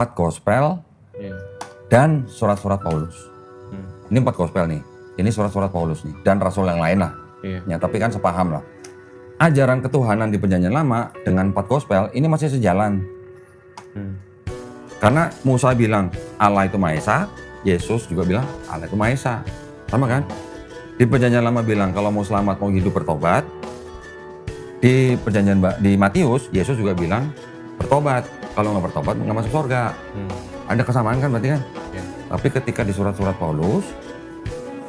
4 gospel Iya. dan surat-surat Paulus. Hmm. Ini 4 gospel nih, ini surat-surat Paulus nih, dan rasul yang lain lah. Iya. Ya, tapi kan sepaham lah. Ajaran ketuhanan di Perjanjian Lama dengan 4 gospel ini masih sejalan. Karena Musa bilang Allah itu Maha Esa, Yesus juga bilang Allah itu Maha Esa. Sama kan? Di Perjanjian Lama bilang kalau mau selamat, mau hidup, bertobat. Di di Matius, Yesus juga bilang bertobat. Kalau nggak bertobat nggak masuk surga. Ada kesamaan kan berarti kan? Ya. Tapi ketika di surat-surat Paulus,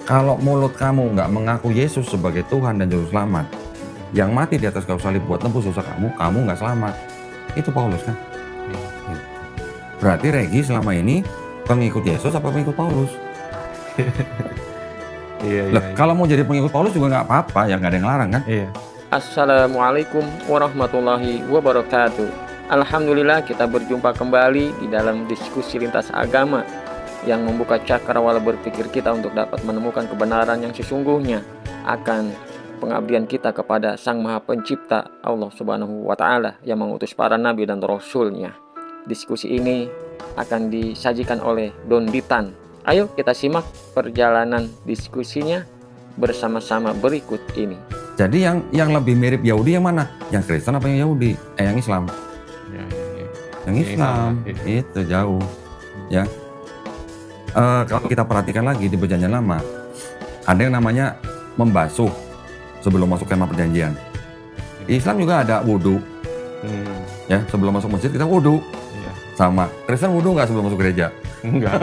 kalau mulut kamu nggak mengaku Yesus sebagai Tuhan dan Juru Selamat, yang mati di atas kayu salib buat tembus dosa kamu nggak selamat. Itu Paulus kan? Ya. Berarti Regi selama ini pengikut Yesus apa pengikut Paulus? Iya, Loh, kalau mau jadi pengikut Paulus juga nggak apa-apa, ya nggak ada yang larang kan? Iya. Assalamualaikum warahmatullahi wabarakatuh. Alhamdulillah kita berjumpa kembali di dalam diskusi lintas agama yang membuka cakrawala berpikir kita untuk dapat menemukan kebenaran yang sesungguhnya akan pengabdian kita kepada Sang Maha Pencipta Allah Subhanahu wa Ta'ala yang mengutus para nabi dan rasulnya. Diskusi ini akan disajikan oleh Don Ditan. Ayo kita simak perjalanan diskusinya bersama-sama berikut ini. Jadi yang lebih mirip Yahudi yang mana? Yang Kristen apa yang Yahudi? Yang Islam? Ya. Yang Islam. Itu jauh. Ya. Kalau kita perhatikan lagi di Perjanjian Lama, ada yang namanya membasuh sebelum masuk kemah perjanjian. Di Islam juga ada wudhu. Ya, sebelum masuk masjid kita wudhu. Iya. Sama. Kristen wudhu nggak sebelum masuk gereja? Enggak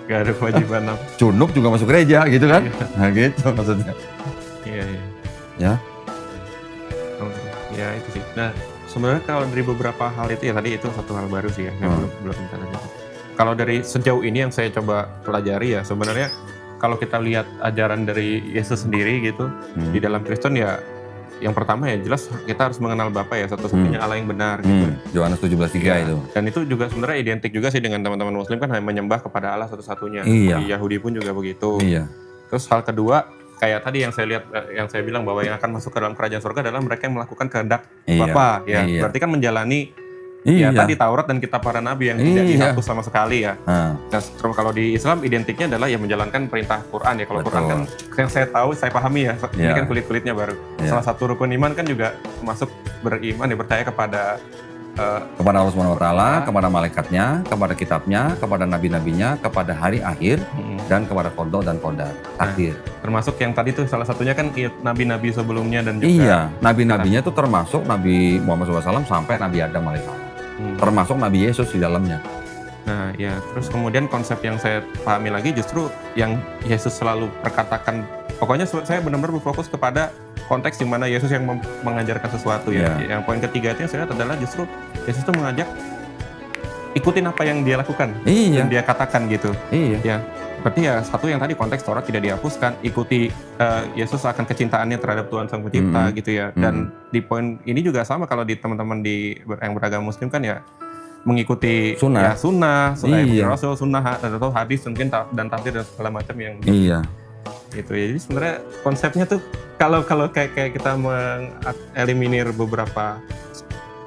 ada kewajiban apa. Junub juga masuk gereja gitu kan? Nah gitu maksudnya. Iya. Ya. Ya itu sih. Nah, sebenarnya kalau dari beberapa hal itu ya tadi itu satu hal baru sih ya, yang belum kita lanjutkan. Kalau dari sejauh ini yang saya coba pelajari ya sebenarnya kalau kita lihat ajaran dari Yesus sendiri gitu di dalam Kristen ya yang pertama ya jelas kita harus mengenal Bapa ya satu-satunya Allah yang benar gitu. Yohanes 17:3 Ya, itu. dan itu juga sebenarnya identik juga sih dengan teman-teman Muslim kan hanya menyembah kepada Allah satu-satunya. Iya. Di Yahudi pun juga begitu. Iya. Terus hal kedua kayak tadi yang saya lihat yang saya bilang bahwa yang akan masuk ke dalam kerajaan surga adalah mereka yang melakukan kehendak Bapa ya. Iya. Berarti kan menjalani Iya. ya tadi Taurat dan kitab para nabi yang tidak dihapus sama sekali ya. Nah, Nah, terus kalau di Islam identiknya adalah ya menjalankan perintah Quran ya. Kalau Betul. Quran kan yang saya tahu, saya pahami ya. Ini Iya. kan kulit-kulitnya baru. Iya. Salah satu rukun iman kan juga termasuk beriman ya, percaya kepada kepada Allah Subhanahu wa Ta'ala, kepada malaikatnya, kepada kitabnya, kepada nabi-nabinya, kepada hari akhir, dan kepada qada dan qadar, takdir. termasuk yang tadi tuh salah satunya kan ya, nabi-nabi sebelumnya dan juga Iya, nabi-nabinya itu termasuk Nabi Muhammad SAW sampai Nabi Adam alaihissalam. Termasuk Nabi Yesus di dalamnya. Nah ya, terus kemudian konsep yang saya pahami lagi justru yang Yesus selalu perkatakan, pokoknya saya benar-benar berfokus kepada konteks di mana Yesus yang mengajarkan sesuatu ya. Iya. Yang poin ketiga itu yang saya lihat adalah justru Yesus itu mengajak ikutin apa yang dia lakukan, Iya. yang dia katakan gitu. Iya. Ya, berarti ya satu yang tadi konteks Taurat tidak dihapuskan, ikuti Yesus akan kecintaannya terhadap Tuhan Sang Pencipta gitu ya. Dan di poin ini juga sama kalau di teman-teman yang beragama Muslim kan ya mengikuti Sunnah. ya, sunnah, Iya. Rasul, sunnah atau hadis mungkin dan tafsir dan segala macam yang Iya. gitu ya. Jadi sebenarnya konsepnya tuh kalau kayak kita mengeliminir beberapa,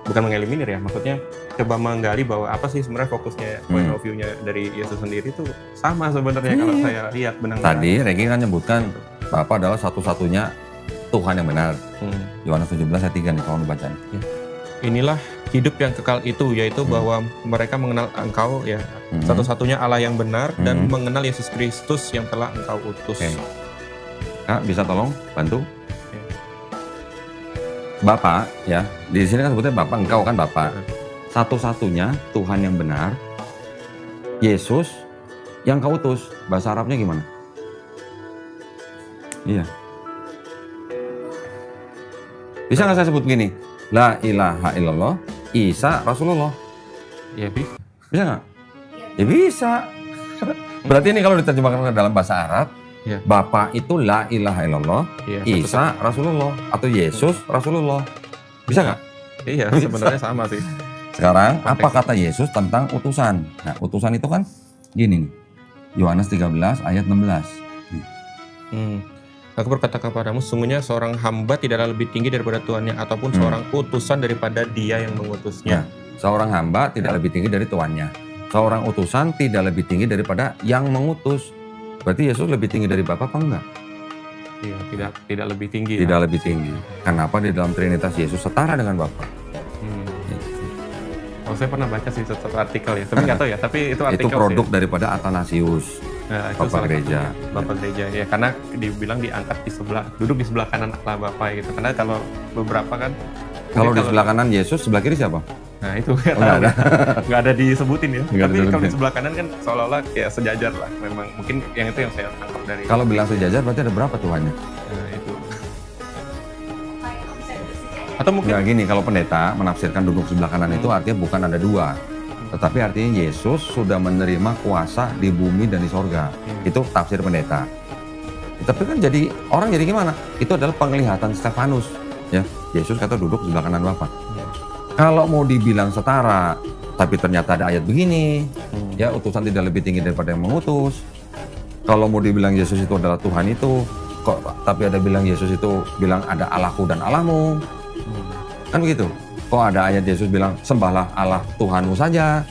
bukan mengeliminir ya, maksudnya coba menggali bahwa apa sih sebenarnya fokusnya point of view-nya dari Yesus sendiri itu sama sebenarnya kalau saya lihat benar. Tadi Regi kan nyebutkan Bapa adalah satu-satunya Tuhan yang benar. Yohanes 17 ayat 3 nih kalau dibaca. Inilah hidup yang kekal itu, yaitu bahwa mereka mengenal Engkau ya satu-satunya Allah yang benar dan mengenal Yesus Kristus yang telah Engkau utus. Oke. Kak, bisa tolong bantu? Bapak ya, di sini kan sebutnya Bapak, Engkau kan Bapak. Satu-satunya Tuhan yang benar, Yesus yang Kau utus. Bahasa Arabnya gimana? Iya. Bisa nggak saya sebut gini? La ilaha illallah, Isa Rasulullah. Ya, Bisa nggak? Ya bisa. Berarti ini kalau diterjemahkan ke dalam bahasa Arab, ya. Bapa itu la ilaha illallah, Iya, Isa Rasulullah atau Yesus Rasulullah. Bisa nggak? Iya, sebenarnya sama sih. Sekarang apa kata Yesus tentang utusan? Nah, utusan itu kan gini nih. Yohanes 13 ayat 16. Aku berkata kepadamu, sesungguhnya seorang hamba tidaklah lebih tinggi daripada tuannya, ataupun seorang utusan daripada dia yang mengutusnya. Seorang hamba tidak lebih tinggi dari tuannya. seorang utusan tidak lebih tinggi daripada yang mengutus. Berarti Yesus lebih tinggi dari Bapa apa enggak? Iya, tidak lebih tinggi. Tidak lebih tinggi. Kenapa di dalam Trinitas Yesus setara dengan Bapa? Oh, saya pernah baca sih satu artikel ya, tapi nggak tahu ya. Tapi itu artikel Itu produk daripada Athanasius, Nah, itu Bapak salah Gereja. satu Bapak Gereja ya, karena dibilang diangkat duduk di sebelah kanan Allah Bapa gitu. Karena kalau beberapa kan, Kalau di mungkin sebelah kanan Yesus, sebelah kiri siapa? nah itu nggak Oh, nggak ada. nggak ada disebutin ya. Nggak Tapi disebutin. kalau di sebelah kanan kan seolah-olah kayak sejajar lah. Memang mungkin yang itu yang saya tangkap dari. Kalau bilang sejajar berarti ada berapa Tuhannya? Nah, itu. Atau mungkin Nggak gini, kalau pendeta menafsirkan duduk sebelah kanan itu artinya bukan ada dua. Tetapi artinya Yesus sudah menerima kuasa di bumi dan di sorga. Itu tafsir pendeta. Tapi kan jadi orang jadi gimana? Itu adalah penglihatan Stefanus. Ya, Yesus kata duduk sebelah kanan Bapa. Kalau mau dibilang setara, tapi ternyata ada ayat begini, ya utusan tidak lebih tinggi daripada yang mengutus. Kalau mau dibilang Yesus itu adalah Tuhan itu, kok tapi ada bilang Yesus itu bilang ada Allahku dan Allahmu. Kan begitu. Kok ada ayat Yesus bilang sembahlah Allah Tuhanmu saja.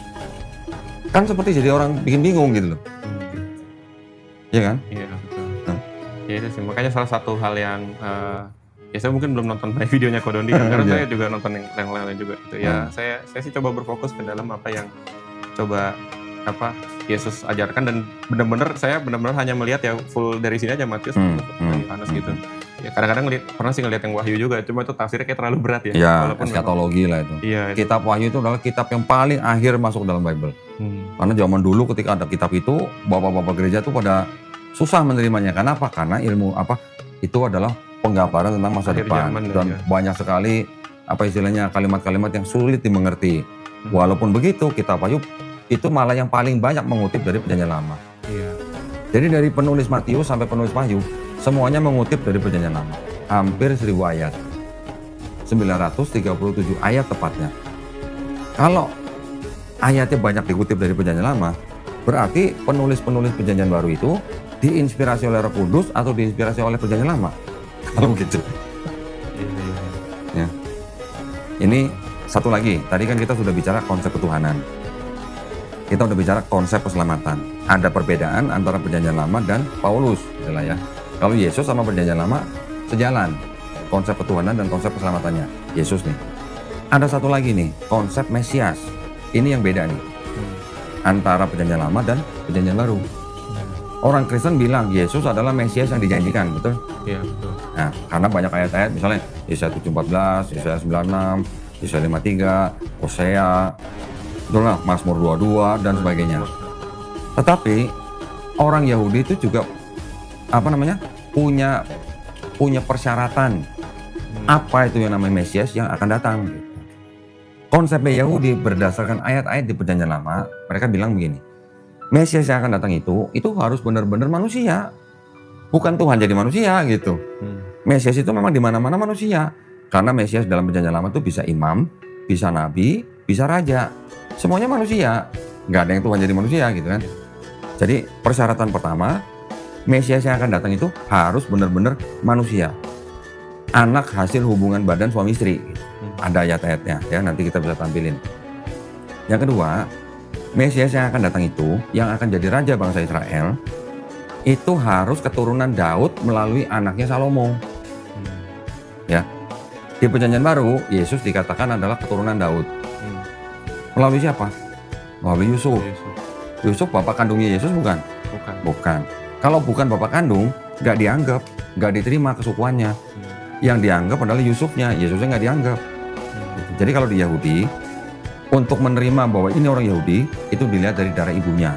Kan seperti jadi orang bikin bingung gitu loh. Iya kan? Iya betul. Ya itu sih, makanya salah satu hal yang ya saya mungkin belum nonton banyak videonya Kodondi kan, karena Iya. saya juga nonton yang lain juga gitu. Ya saya sih coba berfokus ke dalam apa yang coba Yesus ajarkan, dan saya benar-benar hanya melihat ya full dari sini aja, Matius, Yohanes gitu. Ya kadang-kadang pernah sih ngeliat yang Wahyu juga, cuma itu tafsirnya kayak terlalu berat ya. Ya, Walaupun eskatologi lah itu. Iya. Kitab Wahyu itu adalah kitab yang paling akhir masuk dalam Bible. Karena zaman dulu ketika ada kitab itu, bapak-bapak gereja tuh pada susah menerimanya. Kenapa? Karena ilmu itu adalah penggambaran tentang masa Akhir depan. zaman, Dan ya. banyak sekali istilahnya kalimat-kalimat yang sulit dimengerti. Walaupun begitu, kitab Wahyu itu malah yang paling banyak mengutip dari Perjanjian Lama. Iya. Jadi dari penulis Matius sampai penulis Wahyu, semuanya mengutip dari Perjanjian Lama. Hampir 1000 ayat. 937 ayat tepatnya. Kalau ayatnya banyak dikutip dari Perjanjian Lama, berarti penulis-penulis Perjanjian Baru itu diinspirasi oleh Roh Kudus atau diinspirasi oleh Perjanjian Lama. Kalau begitu. Ya. Ini satu lagi, tadi kan kita sudah bicara konsep ketuhanan. Kita udah bicara konsep keselamatan. Ada perbedaan antara Perjanjian Lama dan Paulus, itulah ya. Kalau Yesus sama Perjanjian Lama sejalan, konsep ketuhanan dan konsep keselamatannya. Yesus nih. Ada satu lagi nih, konsep Mesias. Ini yang beda nih, antara Perjanjian Lama dan Perjanjian Baru. Orang Kristen bilang Yesus adalah Mesias yang dijanjikan, betul? Iya betul. Nah, karena banyak ayat-ayat, misalnya Yesaya 7:14, Yesaya 96, Yesaya 53, Hosea, itulah Mazmur 22 dan sebagainya. Tetapi orang Yahudi itu juga punya persyaratan. Apa itu yang namanya Mesias yang akan datang? Konsepnya Yahudi berdasarkan ayat-ayat di Perjanjian Lama, mereka bilang begini. Mesias yang akan datang itu harus benar-benar manusia. Bukan Tuhan jadi manusia gitu. Mesias itu memang di mana-mana manusia. Karena Mesias dalam Perjanjian Lama itu bisa imam, bisa nabi, bisa raja. Semuanya manusia. Nggak ada yang Tuhan jadi manusia gitu kan. Jadi persyaratan pertama, Mesias yang akan datang itu harus benar-benar manusia. Anak hasil hubungan badan suami istri. Ada ayat-ayatnya ya, nanti kita bisa tampilin. Yang kedua, Mesias yang akan datang itu, yang akan jadi raja bangsa Israel, itu harus keturunan Daud melalui anaknya Salomo. Ya. Di Perjanjian Baru, Yesus dikatakan adalah keturunan Daud. Melalui siapa? Melalui Yusuf. Yusuf bapak kandungnya Yesus bukan? Bukan. Kalau bukan bapak kandung, nggak dianggap, nggak diterima kesukuannya. Yang dianggap adalah Yusufnya, Yesusnya nggak dianggap. Jadi kalau di Yahudi, untuk menerima bahwa ini orang Yahudi, itu dilihat dari darah ibunya.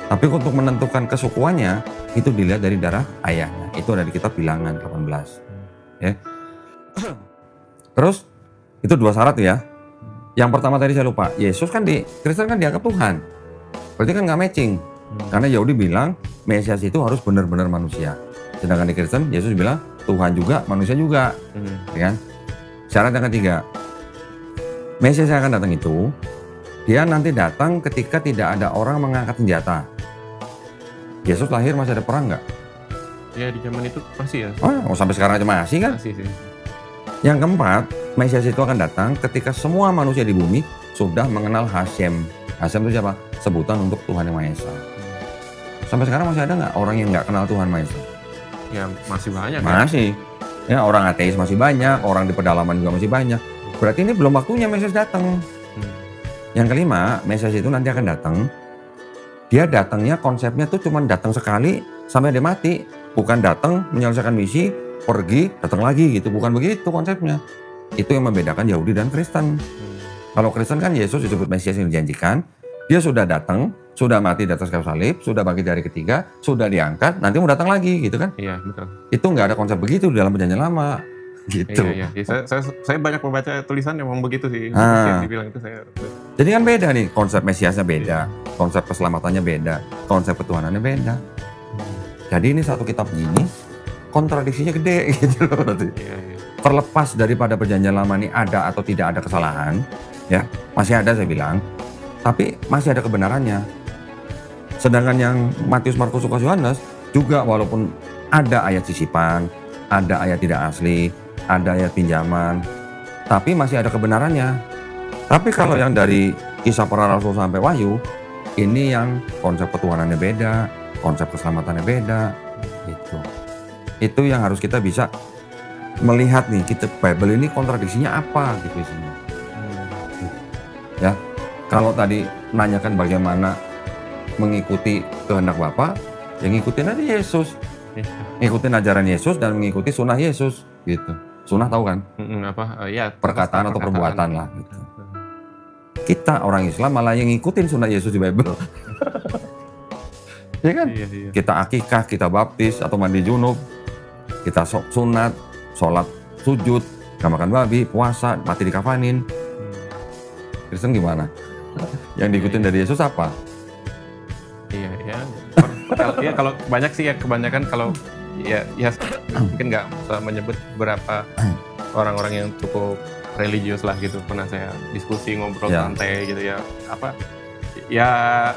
Tapi untuk menentukan kesukuannya, itu dilihat dari darah ayahnya. Itu ada di kitab Bilangan 18. Ya. Terus, itu 2 syarat ya. Yang pertama tadi saya lupa, Yesus kan di Kristen kan dianggap Tuhan. Berarti kan nggak matching. Karena Yahudi bilang, Mesias itu harus benar-benar manusia. Sedangkan di Kristen, Yesus bilang, Tuhan juga, manusia juga. Ya kan? Syarat yang ketiga, Mesias yang akan datang itu, dia nanti datang ketika tidak ada orang mengangkat senjata. Yesus lahir masih ada perang nggak? Ya di zaman itu masih ya. Oh, sampai sekarang aja masih kan? Masih sih. Yang keempat, Mesias itu akan datang ketika semua manusia di bumi sudah mengenal Hashem. Hasem itu siapa? Sebutan untuk Tuhan Yang Maha Esa. Sampai sekarang masih ada nggak orang yang nggak kenal Tuhan Maha Esa? Ya masih banyak. Masih. Ya, orang ateis masih banyak, orang di pedalaman juga masih banyak. Berarti ini belum waktunya Mesias datang. Yang kelima, Mesias itu nanti akan datang. Dia datangnya konsepnya tuh cuma datang sekali sampai dia mati. Bukan datang menyelesaikan misi, pergi, datang lagi gitu. Bukan begitu konsepnya. Itu yang membedakan Yahudi dan Kristen. Kalau Kristen kan Yesus disebut Mesias yang dijanjikan. Dia sudah datang, sudah mati di atas kayu salib, sudah bangkit dari ketiga, sudah diangkat, nanti mau datang lagi gitu kan. Iya, betul. Itu nggak ada konsep begitu di dalam perjanjian lama. Gitu. Iya. Saya banyak membaca tulisan yang memang begitu sih. Yang dibilang itu saya. Jadi kan beda nih, konsep Mesiasnya beda, konsep keselamatannya beda, konsep ketuhanannya beda. Jadi ini satu kitab ini kontradiksinya gede gitu loh berarti. Iya. Terlepas daripada perjanjian lama ini ada atau tidak ada kesalahan, ya masih ada saya bilang, tapi masih ada kebenarannya. Sedangkan yang Matius, Markus, Lukas, Yohanes juga walaupun ada ayat sisipan, ada ayat tidak asli, ada ayat pinjaman, tapi masih ada kebenarannya. Tapi kalau yang dari Kisah Para Rasul sampai Wahyu, ini yang konsep ketuhanannya beda, konsep keselamatannya beda, gitu. Itu yang harus kita bisa melihat nih, kita Bible ini kontradiksinya apa gitu isinya. Ya, kalau tadi nanyakan bagaimana mengikuti kehendak Bapa, yang ngikutin aja Yesus, ngikutin ajaran Yesus dan mengikuti sunnah Yesus, gitu. Sunnah tahu kan? Ya, Perkataan atau perbuatan lah. Gitu. Kita orang Islam malah yang ngikutin sunnah Yesus di Bible. Ya kan? Iya. Kita akikah, kita baptis atau mandi junub, kita sunat, sholat sujud, gak makan babi, puasa, mati dikafanin. Kristen gimana? Yang diikutin dari Yesus apa? Iya. Ya kalau banyak sih ya, kebanyakan kalau ya mungkin nggak bisa menyebut beberapa orang-orang yang cukup religius lah gitu. Pernah saya diskusi ngobrol santai gitu ya, ya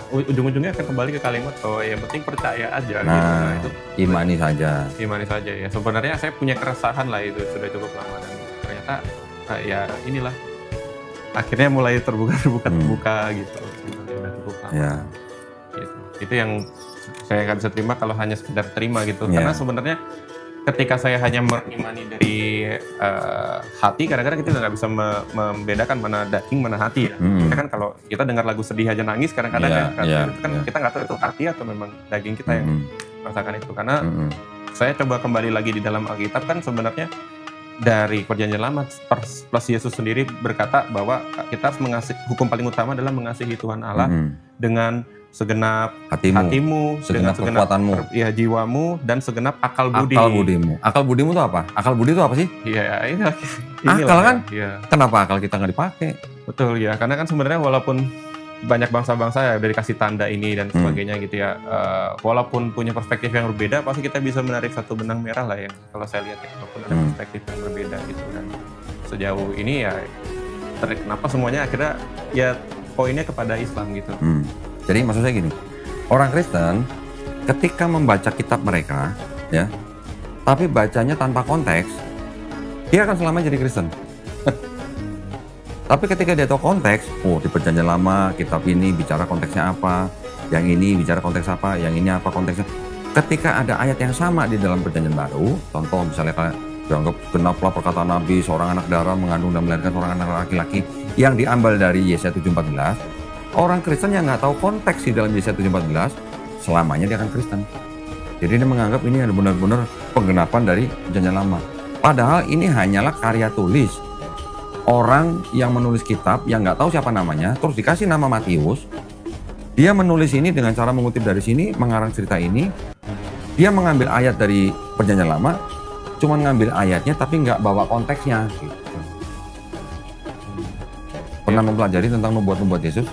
ujung-ujungnya akan kembali ke kalimat bahwa yang penting percaya aja gitu. Nah, itu imani saja ya. Sebenarnya saya punya keresahan lah, itu sudah cukup lama dan ternyata ya inilah akhirnya mulai terbuka gitu. Sudah cukup lama. Ya. Gitu. Itu yang saya nggak bisa terima kalau hanya sekedar terima gitu. Karena sebenarnya ketika saya hanya mengimani dari hati, kadang-kadang kita nggak bisa membedakan mana daging mana hati ya. Kita kan kalau kita dengar lagu sedih aja nangis kadang-kadang kita nggak tahu itu hati atau memang daging kita yang merasakan itu. Karena saya coba kembali lagi di dalam Alkitab, kan sebenarnya dari perjanjian lama plus Yesus sendiri berkata bahwa kita harus mengasihi, hukum paling utama adalah mengasihi Tuhan Allah dengan segenap hatimu, segenap kekuatanmu, ya jiwamu, dan segenap akal budi. Akal budimu itu apa? Akal budi itu apa sih? Iya, ini akal kan? Ya. Kenapa akal kita nggak dipakai? Betul ya, karena kan sebenarnya walaupun banyak bangsa-bangsa ya udah dikasih tanda ini dan sebagainya gitu ya, walaupun punya perspektif yang berbeda, pasti kita bisa menarik satu benang merah lah ya. Kalau saya lihat ya, walaupun ada perspektif yang berbeda gitu, dan sejauh ini ya kenapa semuanya akhirnya ya poinnya kepada Islam gitu. Jadi maksud saya gini, orang Kristen ketika membaca kitab mereka, ya, tapi bacanya tanpa konteks, dia akan selamanya jadi Kristen. Tapi ketika dia tahu konteks, di perjanjian lama kitab ini bicara konteksnya apa, yang ini bicara konteks apa, yang ini apa konteksnya. Ketika ada ayat yang sama di dalam perjanjian baru, contoh misalnya kayak dianggap genaplah perkataan Nabi, seorang anak darah mengandung dan melahirkan seorang anak laki-laki, yang diambil dari Yesaya 7:14. Orang Kristen yang nggak tahu konteks di dalam Yesaya 7:14, selamanya dia akan Kristen. Jadi dia menganggap ini adalah benar-benar penggenapan dari perjanjian lama. Padahal ini hanyalah karya tulis. Orang yang menulis kitab yang nggak tahu siapa namanya, terus dikasih nama Matius. Dia menulis ini dengan cara mengutip dari sini, mengarang cerita ini. Dia mengambil ayat dari perjanjian lama, cuma ngambil ayatnya tapi nggak bawa konteksnya. Gitu. Pernah mempelajari tentang nubuat-nubuat Yesus?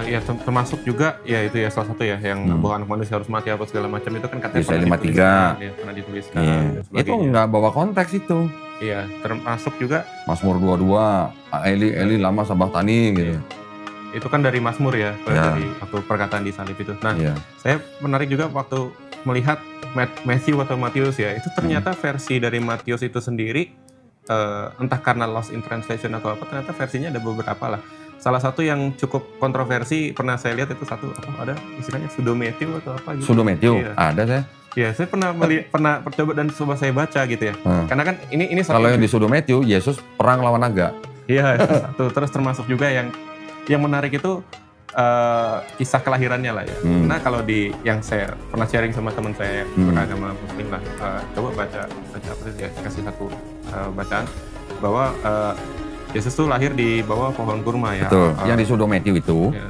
Ya termasuk juga ya itu ya salah satu ya yang bahwa anak manusia harus mati apa segala macam, itu kan katanya Yesaya 53 pernah dituliskan. Itu nggak bawa konteks itu. Iya, termasuk juga Mazmur 22, Eli lama sabahtani gitu. Itu kan dari Mazmur ya, dari waktu perkataan di salib itu. Nah, saya menarik juga waktu melihat Matthew atau Matius ya, itu ternyata versi dari Matius itu sendiri entah karena lost in translation atau apa, ternyata versinya ada beberapa lah. salah satu yang cukup kontroversi pernah saya lihat itu ada istilahnya pseudo-Matthew atau apa gitu. Pseudo-Matthew, Iya. ada saya. Ya, saya pernah coba dan coba saya baca gitu ya. Karena kan ini satu. Kalau yang di Pseudo-Matthew, Yesus perang lawan naga. Iya, itu satu. Terus termasuk juga yang menarik itu kisah kelahirannya lah ya. Nah, kalau yang saya pernah sharing sama teman saya yang beragama Muslim lah, coba baca apa sih ya, kasih satu bacaan bahwa Yesus tuh lahir di bawah pohon kurma ya. Betul. Yang di Pseudo-Matthew itu, Ya.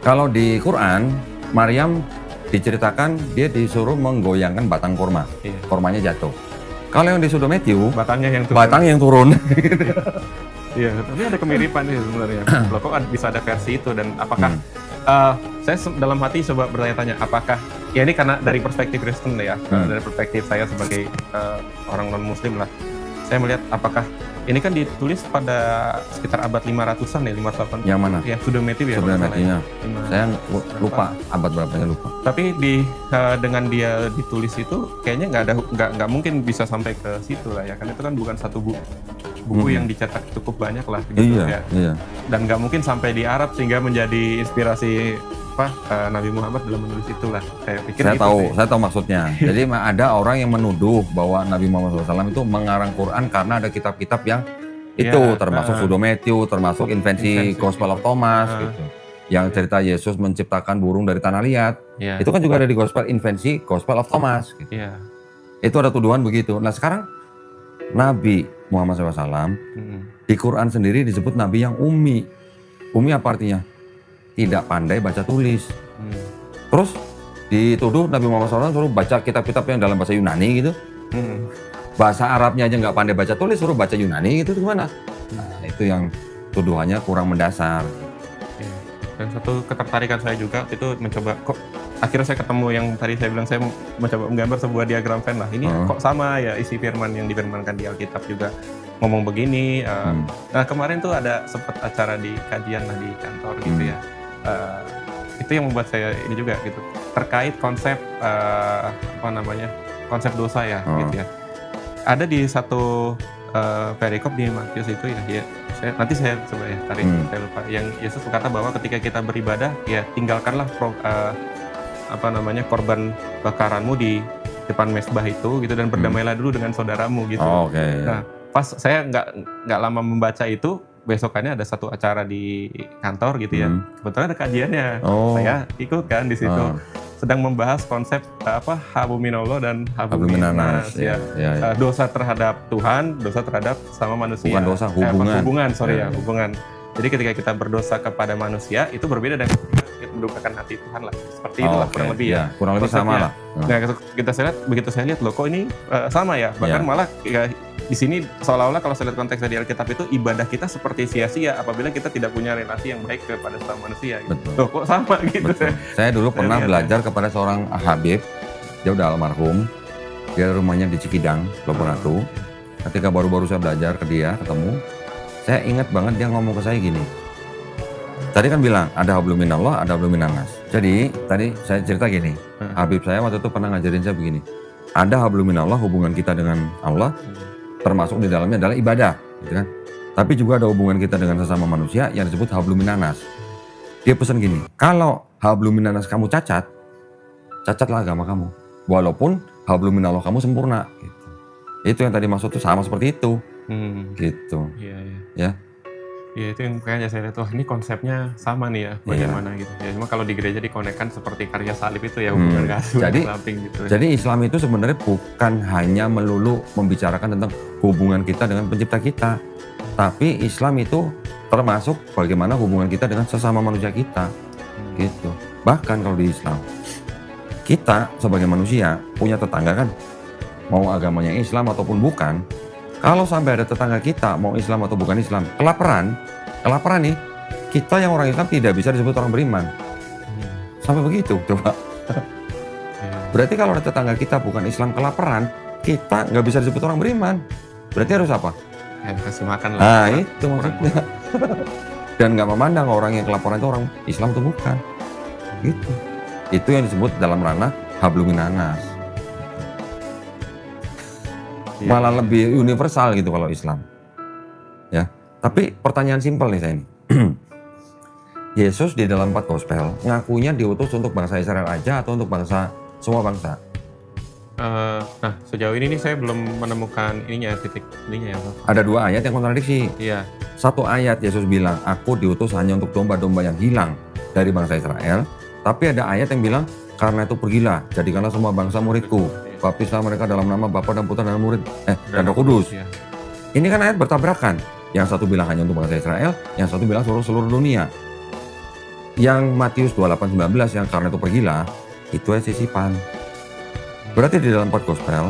kalau di Quran, Maryam diceritakan dia disuruh menggoyangkan batang kurma. Iya. Kurmanya jatuh. Kalau yang di Pseudo-Matthew, Batangnya yang turun. batang yang turun. Iya, tapi ada kemiripan sih sebenarnya. Loh, kok bisa ada versi itu dan apakah saya dalam hati coba bertanya-tanya apakah ya ini karena dari perspektif Kristen ya, dari perspektif saya sebagai orang non Muslim lah, saya melihat apakah ini kan ditulis pada sekitar abad 500-an ya, 508. Yang mana? Ya, Pseudo-Matthew ya. Pseudo-Matthew-nya. Ya. Saya lupa abad berapanya lupa. Tapi dengan dia ditulis itu kayaknya nggak mungkin bisa sampai ke situ lah ya, kan itu kan bukan satu buku yang dicetak cukup banyak lah gitu ya. Iya. Dan nggak mungkin sampai di Arab sehingga menjadi inspirasi Nabi Muhammad dalam menulis itulah. Saya pikir Saya gitu sih. tahu maksudnya. Jadi ada orang yang menuduh bahwa Nabi Muhammad SAW itu mengarang Quran karena ada kitab-kitab yang itu termasuk Pseudo-Matthew, termasuk invensi Gospel of Thomas gitu. Yang cerita Yesus menciptakan burung dari tanah liat. Iya. Itu kan juga ada di invensi Gospel of Thomas gitu. Iya. Itu ada tuduhan begitu. Nah, sekarang Nabi Muhammad SAW di Quran sendiri disebut Nabi yang ummi. Ummi apa artinya? Tidak pandai baca tulis. Terus dituduh Nabi Muhammad SAW suruh baca kitab-kitab yang dalam bahasa Yunani gitu. Bahasa Arabnya aja nggak pandai baca tulis, suruh baca Yunani gitu gimana? Nah, itu yang tuduhannya kurang mendasar. Dan satu ketertarikan saya juga itu mencoba kok akhirnya saya ketemu yang tadi saya bilang saya mencoba menggambar sebuah diagram Venn lah. Ini kok sama ya isi firman yang difirmankan di Alkitab juga ngomong begini. Nah, kemarin tuh ada sempat acara di kajian lah di kantor gitu ya. Itu yang membuat saya ini juga gitu terkait konsep konsep dosa ya gitu ya. Ada di satu perikop di Matius itu ya, nanti saya coba ya tarik, saya lupa. Yang Yesus berkata bahwa ketika kita beribadah ya tinggalkanlah korban bakaranmu di depan mezbah itu gitu dan berdamailah dulu dengan saudaramu gitu. Nah, pas saya nggak lama membaca itu, besokannya ada satu acara di kantor gitu ya. Kebetulan ada kajiannya. Saya ikut kan di situ. Sedang membahas konsep habu minallah dan habu minannas ya. Dosa terhadap Tuhan, dosa terhadap sama manusia. Bukan dosa, hubungan. Hubungan. Jadi ketika kita berdosa kepada manusia itu berbeda dengan kita mendukakan hati Tuhan lah. Seperti itulah kurang lebih ya. Kurang lebih sama lah. Nah, begitu saya lihat loh kok ini sama ya. Bahkan malah ya, di sini seolah-olah kalau saya lihat konteksnya di Alkitab itu ibadah kita seperti sia-sia apabila kita tidak punya relasi yang baik kepada sesama manusia gitu. Betul. Loh, kok sama gitu. Saya dulu pernah belajar kepada seorang Habib, dia udah almarhum. Dia rumahnya di Cikidang, Labuan Ratu. Ketika baru-baru saya belajar ke dia, ketemu, saya ingat banget dia ngomong ke saya gini. Tadi kan bilang ada hablum minallah, ada hablum minannas. Jadi tadi saya cerita gini, Habib saya waktu itu pernah ngajarin saya begini. Ada hablum minallah, hubungan kita dengan Allah, termasuk di dalamnya adalah ibadah, gitu kan. Tapi juga ada hubungan kita dengan sesama manusia yang disebut hablum minannas. Dia pesan gini, kalau hablum minannas kamu cacatlah agama kamu. Walaupun hablum minallah kamu sempurna, gitu. Itu yang tadi maksud tuh sama seperti itu. Gitu. Iya. Ya. Ya itu yang kayaknya saya lihat, wah ini konsepnya sama nih ya, bagaimana gitu. Ya cuma kalau di gereja dikonekkan seperti karya salib itu ya hubungan kasih samping gitu. Jadi Islam itu sebenarnya bukan hanya melulu membicarakan tentang hubungan kita dengan pencipta kita. Tapi Islam itu termasuk bagaimana hubungan kita dengan sesama manusia kita. Gitu. Bahkan kalau di Islam, kita sebagai manusia punya tetangga kan, mau agamanya Islam ataupun bukan. Kalau sampai ada tetangga kita mau Islam atau bukan Islam, kelaparan nih, kita yang orang Islam tidak bisa disebut orang beriman. Sampai begitu, coba. Berarti kalau ada tetangga kita bukan Islam kelaparan, kita nggak bisa disebut orang beriman. Berarti harus apa? Ya, kasih makan lah. Nah itu maksudnya. Dan nggak memandang orang yang kelaparan itu orang Islam atau bukan. Gitu. Itu yang disebut dalam ranah hablum minannas. Malah lebih universal gitu kalau Islam. Ya. Tapi pertanyaan simpel nih saya ini. Yesus di dalam 4 gospel ngakunya diutus untuk bangsa Israel aja atau untuk bangsa semua bangsa? Nah, sejauh ini nih saya belum menemukan titik ininya ya, Pak. Ada 2 ayat yang kontradiksi. Iya, Satu ayat Yesus bilang, aku diutus hanya untuk domba-domba yang hilang dari bangsa Israel. Tapi ada ayat yang bilang, karena itu pergilah, jadikanlah semua bangsa muridku. Baptislah mereka dalam nama Bapa dan Putra dan Murid dan Roh Kudus. Ya. Ini kan ayat bertabrakan. Yang satu bilang hanya untuk bangsa Israel, yang satu bilang seluruh dunia. Yang Matius 28:19 yang karena itu pergilah, itu ayat sisipan. Berarti di dalam 4 gospel,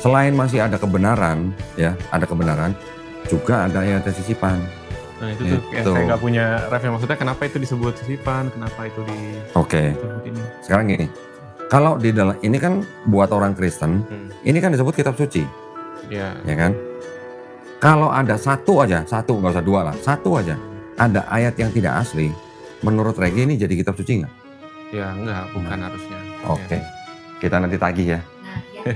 selain masih ada kebenaran, ya, ada kebenaran, juga ada ayat sisipan. Nah itu tuh Gitu. saya nggak punya referensi, maksudnya kenapa itu disebut sisipan, kenapa itu Oke, disebut ini. sekarang gini. Kalau di dalam ini kan buat orang Kristen, ini kan disebut kitab suci, Ya, ya kan? Kalau ada satu aja, satu nggak usah 2 lah, satu aja, ada ayat yang tidak asli, menurut Regi ini jadi kitab suci nggak? ya enggak, bukan harusnya. Oke, kita nanti tagih ya. Nah,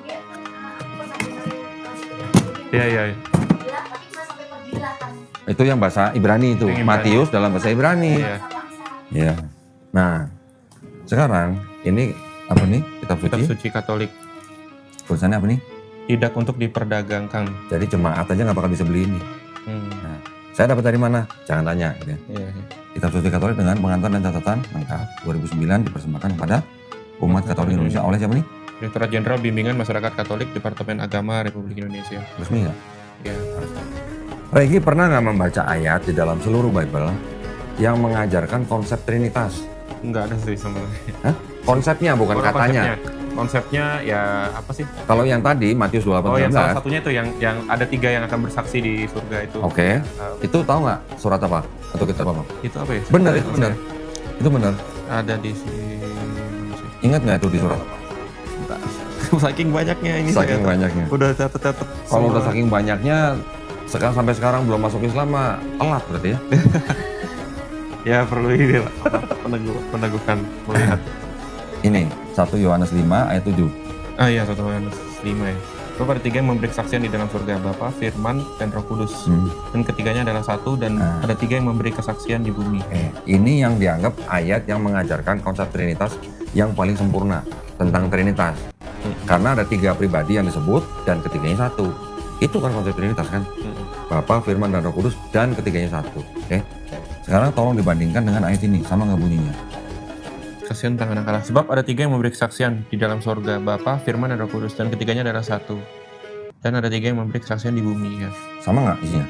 ya, itu benar dia. Iya, iya. Pergilah, tapi cuma sampai pergilah kan. Itu yang bahasa Ibrani itu, Yang Ibrani. Matius dalam bahasa Ibrani. Iya. Ya. Nah, sekarang ini apa nih kitab Kitab suci? suci Katolik Tulisannya apa nih? tidak untuk diperdagangkan. Jadi jemaat aja nggak bakal bisa beli ini. Hmm. Saya dapat dari mana? Jangan tanya. Gitu ya. Iya, iya. Kitab suci Katolik dengan pengantar dan catatan lengkap 2009 dipersembahkan kepada umat Katolik Indonesia oleh siapa nih? Direktorat Jenderal Bimbingan Masyarakat Katolik Departemen Agama Republik Indonesia. Resmi nggak? Ya. Regi pernah nggak membaca ayat di dalam seluruh Bible yang mengajarkan konsep Trinitas? Enggak ada sih sebenarnya. Hah? Konsepnya bukan katanya. Konsepnya ya apa sih? Kalau yang tadi Matius Oh, yang salah 28:19, satunya itu yang ada 3 yang akan bersaksi di surga itu. oke, itu tahu nggak surat apa atau kitab apa? Itu apa ya? Benar, itu benar. Itu benar. Ada di sini. Ingat nggak itu di surat? Saking banyaknya ini. Saking saya banyaknya. udah catat-catat. Kalau udah semua. saking banyaknya, sampai sekarang belum masuk Islam mah telat berarti ya. Ya perlu ini lah. Peneguhan melihat. Ini 1 Yohanes 5 ayat 7. Ah iya, 1 Yohanes 5 ya. Sebab ada 3 yang memberi kesaksian di dalam surga, Bapa, Firman, dan Roh Kudus. Dan ketiganya adalah satu, dan ada 3 yang memberi kesaksian di bumi. Ini yang dianggap ayat yang mengajarkan konsep Trinitas yang paling sempurna tentang Trinitas. Karena ada 3 pribadi yang disebut dan ketiganya satu. Itu kan konsep Trinitas kan? Bapa, Firman, dan Roh Kudus dan ketiganya satu. Oke. Sekarang tolong dibandingkan dengan ayat ini, sama nggak bunyinya? Kesaksian tentang anak Allah. Sebab ada 3 yang memberi kesaksian di dalam surga, Bapa, Firman, dan Roh Kudus, dan ketiganya adalah satu. Dan ada 3 yang memberi kesaksian di bumi. Ya. Sama nggak isinya?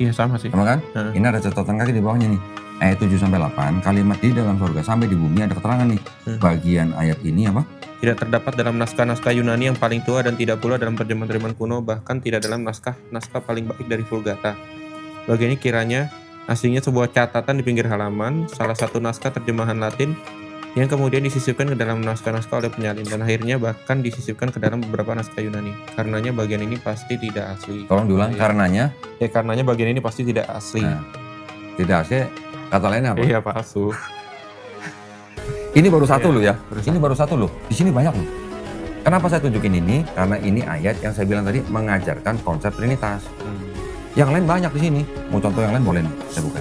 Iya sama sih. Sama kan? Heeh. Ini ada catatan kaki di bawahnya nih. Ayat 7-8, kalimat di dalam surga sampai di bumi ada keterangan nih. Bagian ayat ini apa? Tidak terdapat dalam naskah-naskah Yunani yang paling tua dan tidak pula dalam terjemahan kuno, bahkan tidak dalam naskah paling baik dari Vulgata. Bagian ini kiranya aslinya sebuah catatan di pinggir halaman, salah satu naskah terjemahan Latin yang kemudian disisipkan ke dalam naskah-naskah oleh penyalin dan akhirnya bahkan disisipkan ke dalam beberapa naskah Yunani. Karenanya bagian ini pasti tidak asli. Tolong diulang, Ya. karenanya Karenanya bagian ini pasti tidak asli. Nah, tidak asli, kata lainnya apa? Iya palsu. Ini baru satu Iya, loh ya. baru Ini baru satu loh. Di sini banyak loh. Kenapa saya tunjukin ini? Karena ini ayat yang saya bilang tadi mengajarkan konsep Trinitas. Yang lain banyak di sini. Mau contoh yang lain boleh nih, saya buka.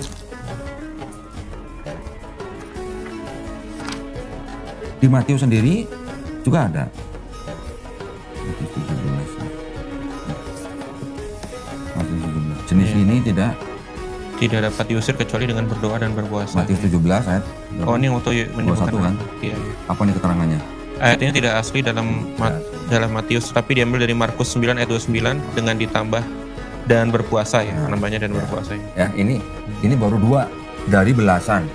Di Matius sendiri juga ada. Matius 17. Matius 17. Jenis Iya. ini tidak. Tidak dapat diusir kecuali dengan berdoa dan berpuasa. Matius 17 ayat. Oh, ini waktu menyebutkan 21 kan? Iya. Apa nih keterangannya? Ayat ini tidak asli dalam Matius, tapi diambil dari Markus 9 ayat 29 dengan ditambah dan berpuasa ya, namanya dan berpuasa ya. Ya, ini baru 2 dari belasan.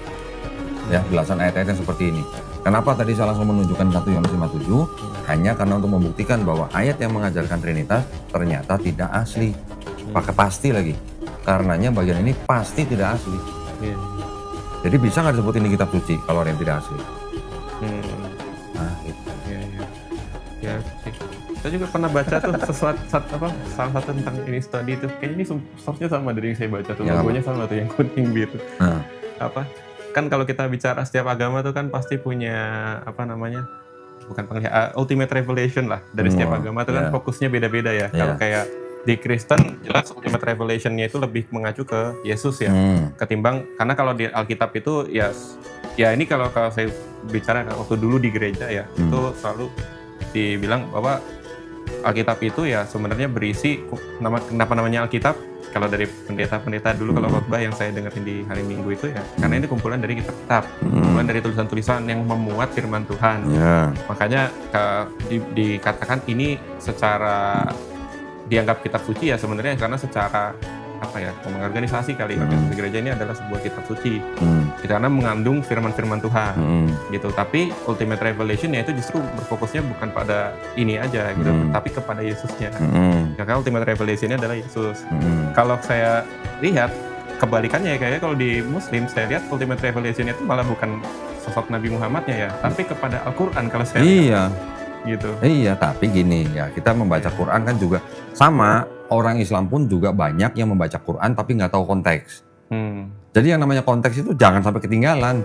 Ya, belasan ayat-ayat yang seperti ini. Kenapa tadi saya langsung menunjukkan 1 Yohanes 5:7? Hanya karena untuk membuktikan bahwa ayat yang mengajarkan Trinitas ternyata tidak asli. Pakai pasti lagi. Karenanya bagian ini pasti tidak asli. Iya. Jadi bisa nggak disebut ini kitab suci kalau ada yang tidak asli? Nah, gitu. Iya, iya. Ya, sih. Saya juga pernah baca tuh salah satu tentang ini study itu. Kayaknya ini source-nya sama dari yang saya baca tuh. Yang apa? Logonya sama tuh, yang kuning biru. Nah, Apa? Kan kalau kita bicara setiap agama tuh kan pasti punya apa namanya? Bukan ultimate revelation lah dari setiap agama tuh kan ya. fokusnya beda-beda ya. Ya. Kalau kayak di Kristen jelas ultimate revelation-nya itu lebih mengacu ke Yesus ya. Ketimbang karena kalau di Alkitab itu ya ini kalau saya bicara waktu dulu di gereja ya, itu selalu dibilang bahwa Alkitab itu ya sebenarnya berisi kenapa namanya Alkitab. Kalau dari pendeta-pendeta dulu kalau khotbah yang saya dengerin di hari Minggu itu ya, karena ini kumpulan dari kitab-kitab, kumpulan dari tulisan-tulisan yang memuat firman Tuhan. Makanya dikatakan ini secara dianggap kitab suci ya sebenarnya karena secara organisasi kali organisasi gereja ini adalah sebuah kitab suci karena mengandung firman-firman Tuhan gitu. Tapi ultimate revelation ya itu justru berfokusnya bukan pada ini aja gitu, tapi kepada Yesusnya. Karena ultimate revelation-nya adalah Yesus. Kalau saya lihat kebalikannya ya, kayaknya kalau di Muslim saya lihat ultimate revelation itu malah bukan sosok Nabi Muhammadnya ya, tapi kepada Al-Quran kalau saya lihat. Gitu. Iya, tapi gini ya, kita membaca Quran kan juga sama, orang Islam pun juga banyak yang membaca Quran tapi nggak tahu konteks. Jadi yang namanya konteks itu jangan sampai ketinggalan.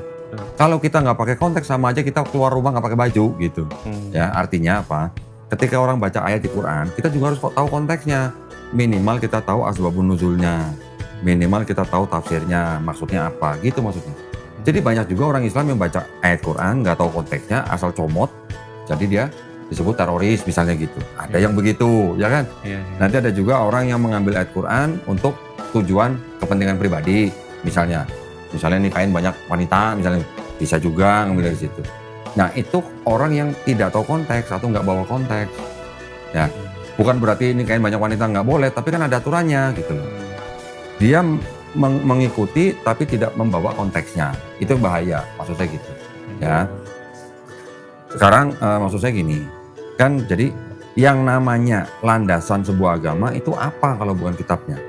Kalau kita nggak pakai konteks sama aja kita keluar rumah nggak pakai baju gitu. Ya, artinya apa? Ketika orang baca ayat di Quran, kita juga harus tahu konteksnya. Minimal kita tahu asbabun nuzulnya, minimal kita tahu tafsirnya, maksudnya apa, gitu maksudnya. Jadi banyak juga orang Islam yang baca ayat Quran nggak tahu konteksnya, asal comot, jadi dia disebut teroris misalnya gitu. Ada yang begitu, ya kan? Nanti ada juga orang yang mengambil ayat Quran untuk tujuan kepentingan pribadi, misalnya nikahin banyak wanita, misalnya bisa juga ngambil dari situ. Nah itu orang yang tidak tahu konteks atau nggak bawa konteks, ya. Bukan berarti nikahin banyak wanita nggak boleh, tapi kan ada aturannya gitu loh. Dia mengikuti tapi tidak membawa konteksnya, itu bahaya, maksud saya gitu, ya. Sekarang maksud saya gini, kan jadi yang namanya landasan sebuah agama itu apa kalau bukan kitabnya?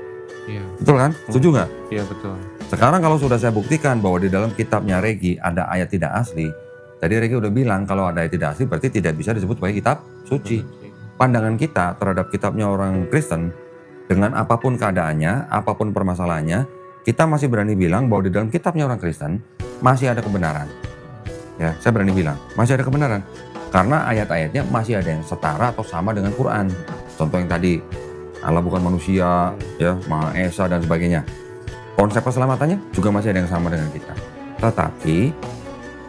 Iya. Betul kan? Setuju nggak? Iya betul. Sekarang kalau sudah saya buktikan bahwa di dalam kitabnya Regi ada ayat tidak asli, tadi Regi udah bilang kalau ada ayat tidak asli berarti tidak bisa disebut sebagai kitab suci. Pandangan kita terhadap kitabnya orang Kristen, dengan apapun keadaannya, apapun permasalahannya, kita masih berani bilang bahwa di dalam kitabnya orang Kristen masih ada kebenaran. Ya, saya berani bilang masih ada kebenaran karena ayat-ayatnya masih ada yang setara atau sama dengan Quran. Contoh yang tadi, Allah bukan manusia, ya, Maha Esa dan sebagainya. Konsep keselamatannya juga masih ada yang sama dengan kita. Tetapi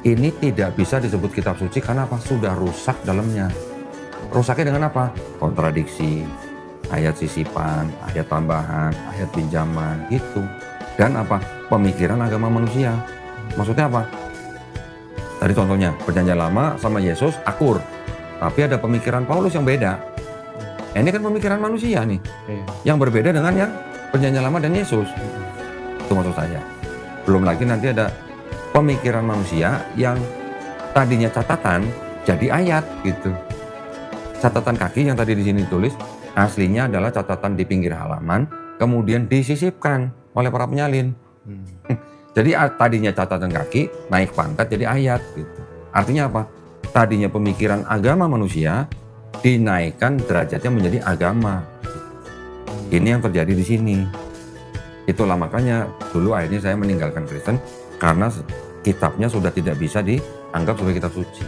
ini tidak bisa disebut kitab suci karena apa? Sudah rusak dalamnya. Rusaknya dengan apa? Kontradiksi, ayat sisipan, ayat tambahan, ayat pinjaman, gitu. Dan apa? Pemikiran agama manusia. Maksudnya apa? Tadi contohnya, perjanjian lama sama Yesus akur. Tapi ada pemikiran Paulus yang beda. Ini kan pemikiran manusia nih. Yang berbeda dengan yang perjanjian lama dan Yesus. Itu maksud saya. Belum lagi nanti ada pemikiran manusia yang tadinya catatan jadi ayat gitu. Catatan kaki yang tadi di sini tulis aslinya adalah catatan di pinggir halaman, kemudian disisipkan oleh para penyalin. Jadi tadinya catatan kaki naik pangkat jadi ayat gitu. Artinya apa? Tadinya pemikiran agama manusia dinaikkan derajatnya menjadi agama. Ini yang terjadi di sini. Itulah makanya dulu akhirnya saya meninggalkan Kristen karena kitabnya sudah tidak bisa dianggap sebagai kitab suci.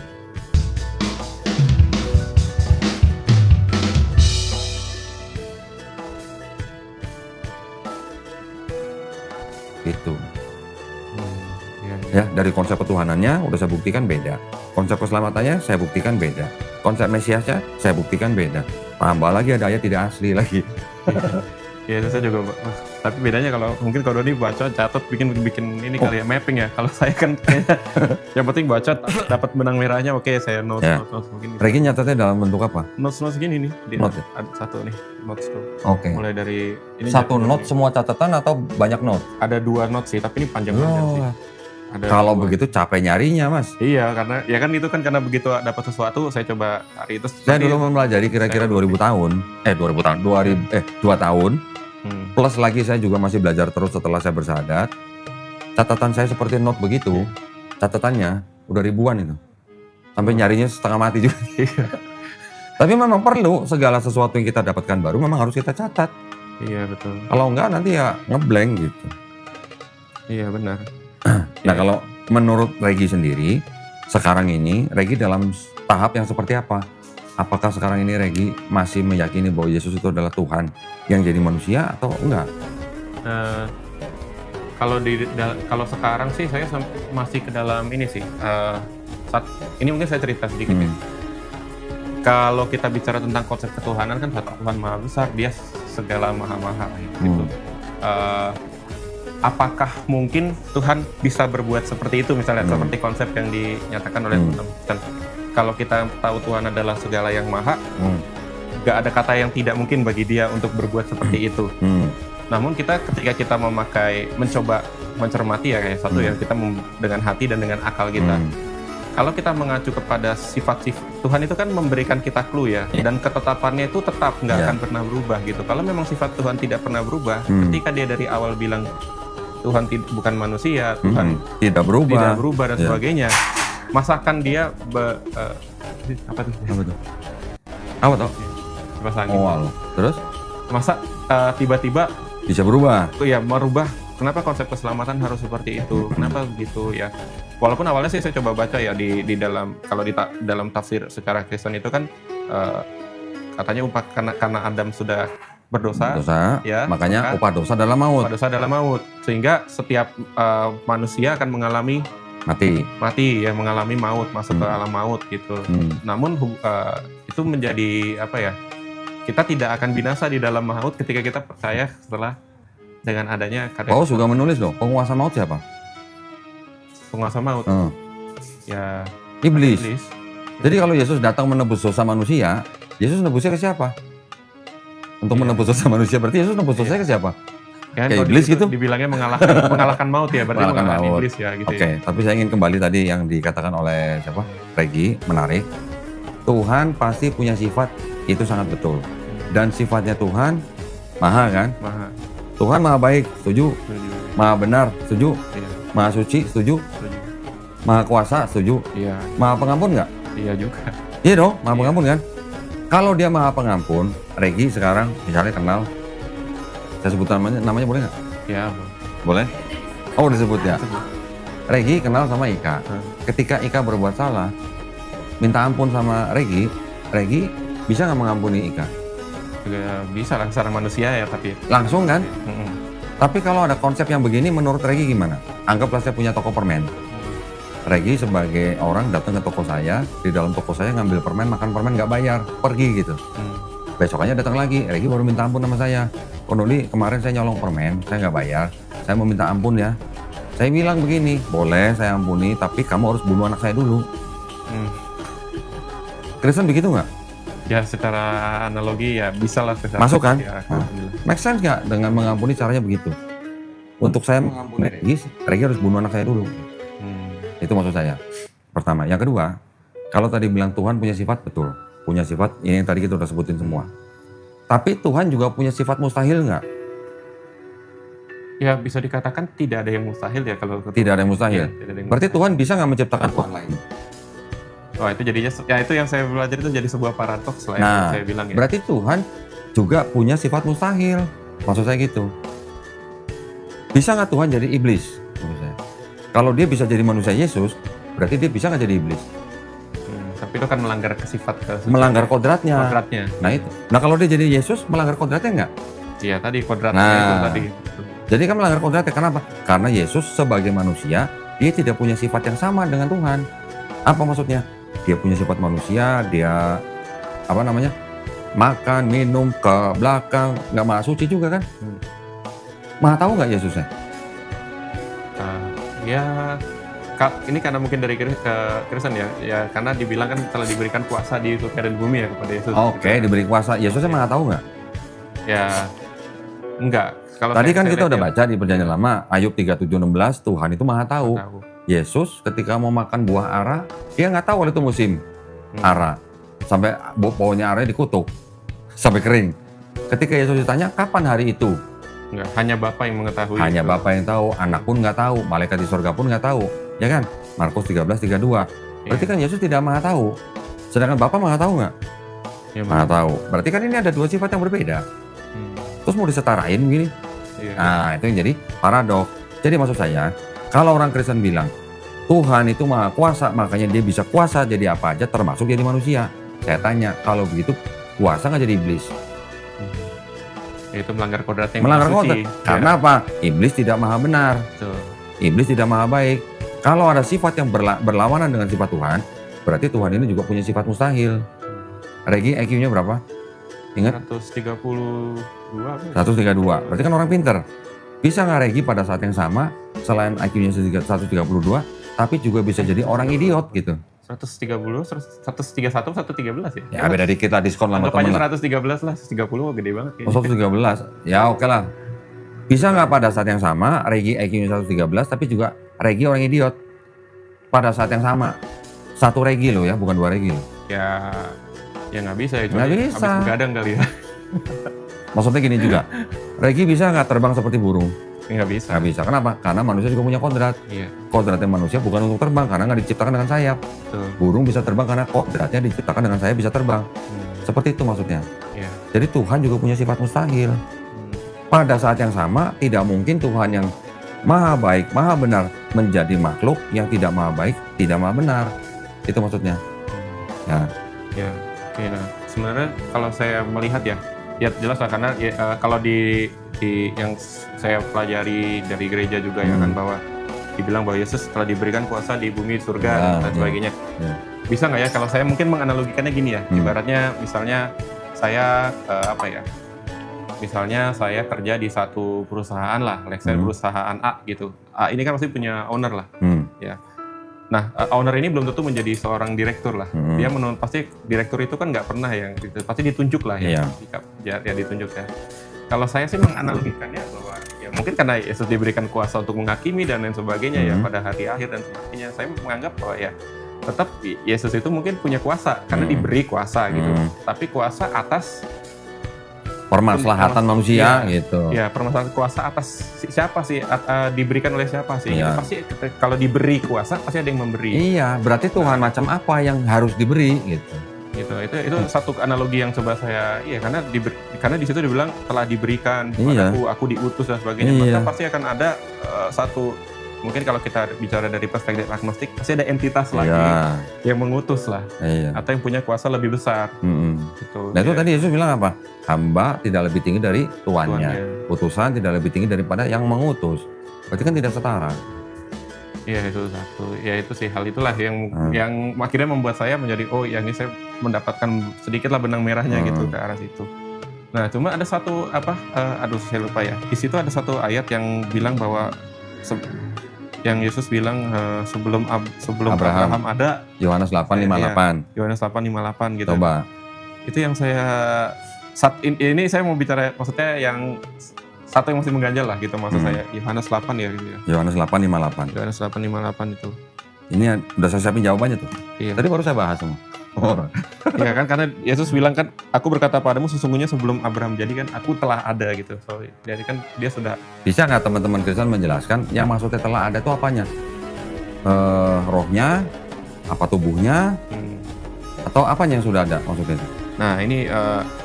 Itu. Ya, dari konsep ketuhanannya udah saya buktikan beda. Konsep keselamatannya saya buktikan beda. Konsep Mesiasnya saya buktikan beda. Tambah lagi ada ayat tidak asli lagi. Ya itu saya juga. Tapi bedanya kalau mungkin kalau Doni baca catat bikin ini kali ya mapping ya. Kalau saya kan kayaknya yang penting baca dapat benang merahnya oke saya notes begini. Regi nyatetnya dalam bentuk apa? Notes gini nih. Note. Ada satu nih notes tuh. Oke. Mulai dari ini satu note semua catatan atau banyak note? Ada 2 notes sih, tapi ini panjang-panjang sih. Ada kalau 2. Begitu capek nyarinya, Mas. Iya, karena ya kan itu kan karena begitu dapat sesuatu saya coba cari itu. Saya dulu mempelajari kira-kira 2 tahun. Plus lagi saya juga masih belajar terus setelah saya bersahadat. Catatan saya seperti note begitu. Catatannya udah ribuan itu. Sampai nyarinya setengah mati juga. Tapi memang perlu segala sesuatu yang kita dapatkan baru memang harus kita catat. Iya, betul. Kalau enggak nanti ya ngeblank gitu. Iya, benar. Nah kalau menurut Regi sendiri, sekarang ini Regi dalam tahap yang seperti apa? apakah sekarang ini Regi masih meyakini bahwa Yesus itu adalah Tuhan yang jadi manusia atau enggak? Eh, kalau sekarang sih saya masih ke dalam ini sih. Ini mungkin saya cerita sedikit ya. Kalau kita bicara tentang konsep ketuhanan kan satu Tuhan Maha Besar, Dia segala maha-maha gitu. Apakah mungkin Tuhan bisa berbuat seperti itu misalnya seperti konsep yang dinyatakan oleh teman-teman? Kalau kita tahu Tuhan adalah segala yang maha, nggak ada kata yang tidak mungkin bagi Dia untuk berbuat seperti itu. Namun ketika kita mencoba mencermati ya kayak satu yang kita dengan hati dan dengan akal kita. Kalau kita mengacu kepada sifat-sifat Tuhan itu kan memberikan kita clue ya, dan ketetapannya itu tetap nggak akan pernah berubah gitu. Kalau memang sifat Tuhan tidak pernah berubah, ketika Dia dari awal bilang Tuhan bukan manusia, Tuhan tidak berubah dan sebagainya, masakan Dia apa tuh? Apa tuh? Kipas angin. Terus? Masa tiba-tiba Bisa berubah? Ya merubah. Kenapa konsep keselamatan harus seperti itu? Kenapa begitu ya? Walaupun awalnya sih saya coba baca ya di dalam kalau dalam tafsir secara Kristen itu kan katanya karena Adam sudah berdosa ya, makanya upah dosa adalah maut. Upah dosa adalah maut. Sehingga setiap manusia akan mengalami mati ya, mengalami maut, masuk ke alam maut gitu. Namun itu menjadi apa ya? Kita tidak akan binasa di dalam maut ketika kita percaya setelah dengan adanya Paulus juga menulis loh, penguasa maut siapa? Penguasa maut. Ya Iblis. Jadi kalau Yesus datang menebus dosa manusia, Yesus nebusnya ke siapa? Untuk menebus dosa manusia, berarti Yesus nebus dosanya ke siapa? Ya, kayak iblis gitu? Dibilangnya mengalahkan maut ya, berarti mengalahkan iblis ya gitu. Oke, tapi saya ingin kembali tadi yang dikatakan oleh siapa? Regi, menarik. Tuhan pasti punya sifat, itu sangat betul. Dan sifatnya Tuhan maha kan? Maha. Tuhan maha baik, setuju. Maha benar, setuju. Iya. Maha suci, setuju. Maha kuasa, setuju. Iya. Maha pengampun nggak? Iya juga. Iya dong, maha pengampun kan? Kalau dia maha pengampun, Regi sekarang misalnya kenal, saya sebut namanya boleh nggak? Ya. Boleh? Oh disebut ya? Regi kenal sama Ika. Ketika Ika berbuat salah, minta ampun sama Regi bisa nggak mengampuni Ika? Juga bisa lah secara manusia ya, tapi langsung kan? Tapi kalau ada konsep yang begini menurut Regi gimana? Anggaplah saya punya toko permen. Regi sebagai orang datang ke toko saya, di dalam toko saya ngambil permen, makan permen nggak bayar, pergi gitu. Besokannya datang lagi, Regi baru minta ampun sama saya. Oh Noli, kemarin saya nyolong permen, saya nggak bayar, saya mau minta ampun ya. Saya bilang begini, boleh saya ampuni, tapi kamu harus bunuh anak saya dulu. Kristen begitu nggak? Ya secara analogi ya bisa lah. Masuk kan? Ya, make sense nggak dengan mengampuni caranya begitu? Untuk saya mengampuni Regi harus bunuh anak saya dulu. Itu maksud saya. Pertama. Yang kedua, kalau tadi bilang Tuhan punya sifat, betul. Punya sifat, ini yang tadi kita udah sebutin semua. Tapi Tuhan juga punya sifat mustahil nggak? Ya bisa dikatakan tidak ada yang mustahil ya kalau tidak ada yang mustahil. Berarti Tuhan bisa nggak menciptakan Tuhan lain? Wah itu jadinya, ya itu yang saya belajar itu jadi sebuah paradoks lah yang saya bilang ya. Berarti Tuhan juga punya sifat mustahil. Maksud saya gitu. Bisa nggak Tuhan jadi iblis? Maksud saya. Kalau dia bisa jadi manusia Yesus, berarti dia bisa nggak jadi iblis? Tapi itu kan melanggar melanggar kodratnya. Nah itu. Nah kalau dia jadi Yesus, melanggar kodratnya nggak? Iya tadi kodratnya itu tadi. Jadi kan melanggar kodratnya, kenapa? Karena Yesus sebagai manusia, dia tidak punya sifat yang sama dengan Tuhan. Apa maksudnya? Dia punya sifat manusia, dia makan, minum, ke belakang, nggak maha suci juga kan? Maha tahu nggak Yesusnya? Ya ini karena mungkin dari Kristen ya karena dibilang kan telah diberikan kuasa di surga dan bumi ya kepada Yesus. Oke, diberi kuasa. Yesusnya maha tahu nggak? Ya enggak. Kalau tadi kan kita udah baca di Perjanjian Lama, Ayub 37:16, Tuhan itu maha tahu. Yesus ketika mau makan buah ara, dia nggak tahu kalau itu musim ara. Sampai baunya ara dikutuk, sampai kering. Ketika Yesus ditanya, kapan hari itu? Enggak, hanya Bapa yang mengetahui. Hanya Bapa yang tahu, anak pun nggak tahu, malaikat di surga pun nggak tahu. Ya kan? Markus 13:32. Berarti kan Yesus tidak maha tahu. Sedangkan Bapa maha tahu nggak? Ya, maha tahu. Berarti kan ini ada dua sifat yang berbeda. Terus mau disetarain begini? Iya. Nah itu yang jadi paradoks. Jadi maksud saya, kalau orang Kristen bilang Tuhan itu maha kuasa, makanya dia bisa kuasa jadi apa aja termasuk jadi manusia. Saya tanya, kalau begitu kuasa nggak jadi iblis? Itu melanggar kodratnya yang Melanggar maha suci. kodrat. Karena apa? Iblis tidak maha benar. Betul. Iblis tidak maha baik. Kalau ada sifat yang berlawanan dengan sifat Tuhan, berarti Tuhan ini juga punya sifat mustahil. Regi IQ-nya berapa? Ingat? 132 apa? 132. Berarti kan orang pinter. Bisa nggak Regi pada saat yang sama, selain IQ-nya 132, tapi juga bisa jadi orang idiot gitu? 130, 131, 113 ya? Ya beda dikit lah, diskon lah sama Anggap aja temen lah. 113 lah, 130 gede banget Oh, kayaknya. 113. Ya oke lah. Bisa nggak pada saat yang sama, Regi IQ-nya 113, tapi juga Regi orang idiot? Pada saat yang sama. Satu Regi loh ya, bukan 2 Regi loh. Ya nggak bisa ya, Nggak cuma bisa. habis begadang kali ya. Maksudnya gini juga, Regi bisa nggak terbang seperti burung? Nggak bisa. Nggak bisa. Kenapa? Karena manusia juga punya kodrat. Iya, Kodratnya manusia bukan untuk terbang, karena nggak diciptakan dengan sayap. betul. Burung bisa terbang karena kodratnya diciptakan dengan sayap bisa terbang. Seperti itu maksudnya. Iya. Jadi Tuhan juga punya sifat mustahil. Hmm. Pada saat yang sama, tidak mungkin Tuhan yang maha baik, maha benar menjadi makhluk yang tidak maha baik, tidak maha benar. Itu maksudnya. Ya. Ya, oke. Nah, sebenarnya kalau saya melihat ya jelas lah karena kalau di yang saya pelajari dari gereja juga ya kan bahwa dibilang bahwa Yesus telah diberikan kuasa di bumi, surga dan sebagainya. Ya. Bisa nggak ya kalau saya mungkin menganalogikannya gini ya, ibaratnya misalnya saya misalnya saya kerja di satu perusahaan lah, let's say perusahaan A gitu. A ini kan pasti punya owner lah. Ya. Nah, owner ini belum tentu menjadi seorang direktur lah. Dia pasti direktur itu kan nggak pernah yang pasti ditunjuk lah ya. Ya ditunjuk ya. Kalau saya sih menganalogikannya bahwa ya mungkin karena Yesus diberikan kuasa untuk menghakimi dan lain sebagainya ya pada hari akhir dan sebagainya. Saya menganggap bahwa ya tetap Yesus itu mungkin punya kuasa karena diberi kuasa gitu. Tapi kuasa atas Permaslahatan manusia gitu. ya permasalahan kuasa atas siapa sih diberikan oleh siapa sih? Iya. Itu pasti kalau diberi kuasa pasti ada yang memberi. Iya, berarti Tuhan macam apa yang harus diberi gitu. Gitu. Itu satu analogi yang coba saya karena di situ dibilang telah diberikan kepadaku, aku diutus dan sebagainya. Maka pasti akan ada satu mungkin kalau kita bicara dari perspektif agnostik pasti ada entitas lagi yang mengutus lah atau yang punya kuasa lebih besar. Gitu. Nah itu tadi Yesus bilang apa? Hamba tidak lebih tinggi dari tuannya. Utusan tidak lebih tinggi daripada yang mengutus. Berarti kan tidak setara. Iya itu satu. Ya itu sih hal itulah yang akhirnya membuat saya menjadi yang ini saya mendapatkan sedikitlah benang merahnya gitu ke arah situ. Nah cuma ada satu saya lupa ya. Di situ ada satu ayat yang bilang bahwa yang Yesus bilang sebelum Abraham ada. Yohanes 8:58. Yohanes 8:58 gitu. Coba. Itu yang saya ini saya mau bicara maksudnya yang satu yang masih mengganjal lah gitu maksud saya. Yohanes 8 ya gitu ya. Yohanes 8:58. Yohanes 8:58 itu. Ini udah saya siapin jawabannya tuh. Iya. Tadi baru saya bahas semua. Iya kan karena Yesus bilang kan aku berkata padamu sesungguhnya sebelum Abraham jadi kan aku telah ada gitu. So, jadi kan dia sudah. Bisa nggak teman-teman Kristen menjelaskan yang maksudnya telah ada itu apanya? Rohnya, apa tubuhnya, atau apanya yang sudah ada maksudnya? Nah ini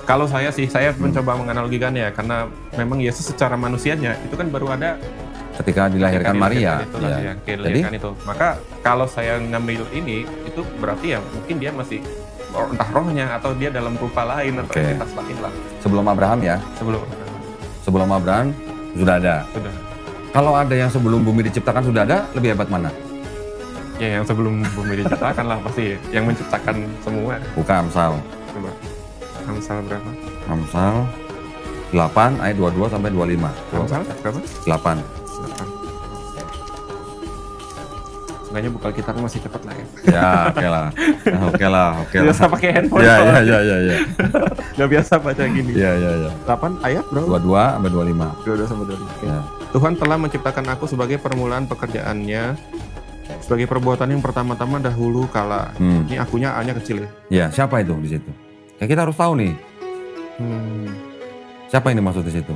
kalau saya mencoba menganalogikannya karena memang Yesus secara manusianya itu kan baru ada ketika dilahirkan Maria. Jadi itu. Maka kalau saya ngambil ini itu berarti ya mungkin dia masih entah rohnya atau dia dalam rupa lain atau entitas lain lah. Sebelum Abraham ya? Sebelum Abraham sudah ada. Sudah. Kalau ada yang sebelum bumi diciptakan sudah ada, lebih hebat mana? Ya yang sebelum bumi diciptakan lah pasti yang menciptakan semua. Buka Amsal. Coba. Amsal berapa? Amsal 8 ayat 22 sampai 25. Amsal berapa? 8. Sebenarnya buka kita masih cepat lah ya. Ya, oke lah. Biasa pakai handphone. Ya. Gak biasa baca gini. Ya. 8 ayat berapa? 22 sampai 25. 22 sampai 25. Ya. Tuhan telah menciptakan aku sebagai permulaan pekerjaannya, sebagai perbuatan yang pertama-tama dahulu kala. Ini akunya A-nya kecil ya. Ya, siapa itu di situ? Ya kita harus tahu nih. Siapa yang dimaksud di situ?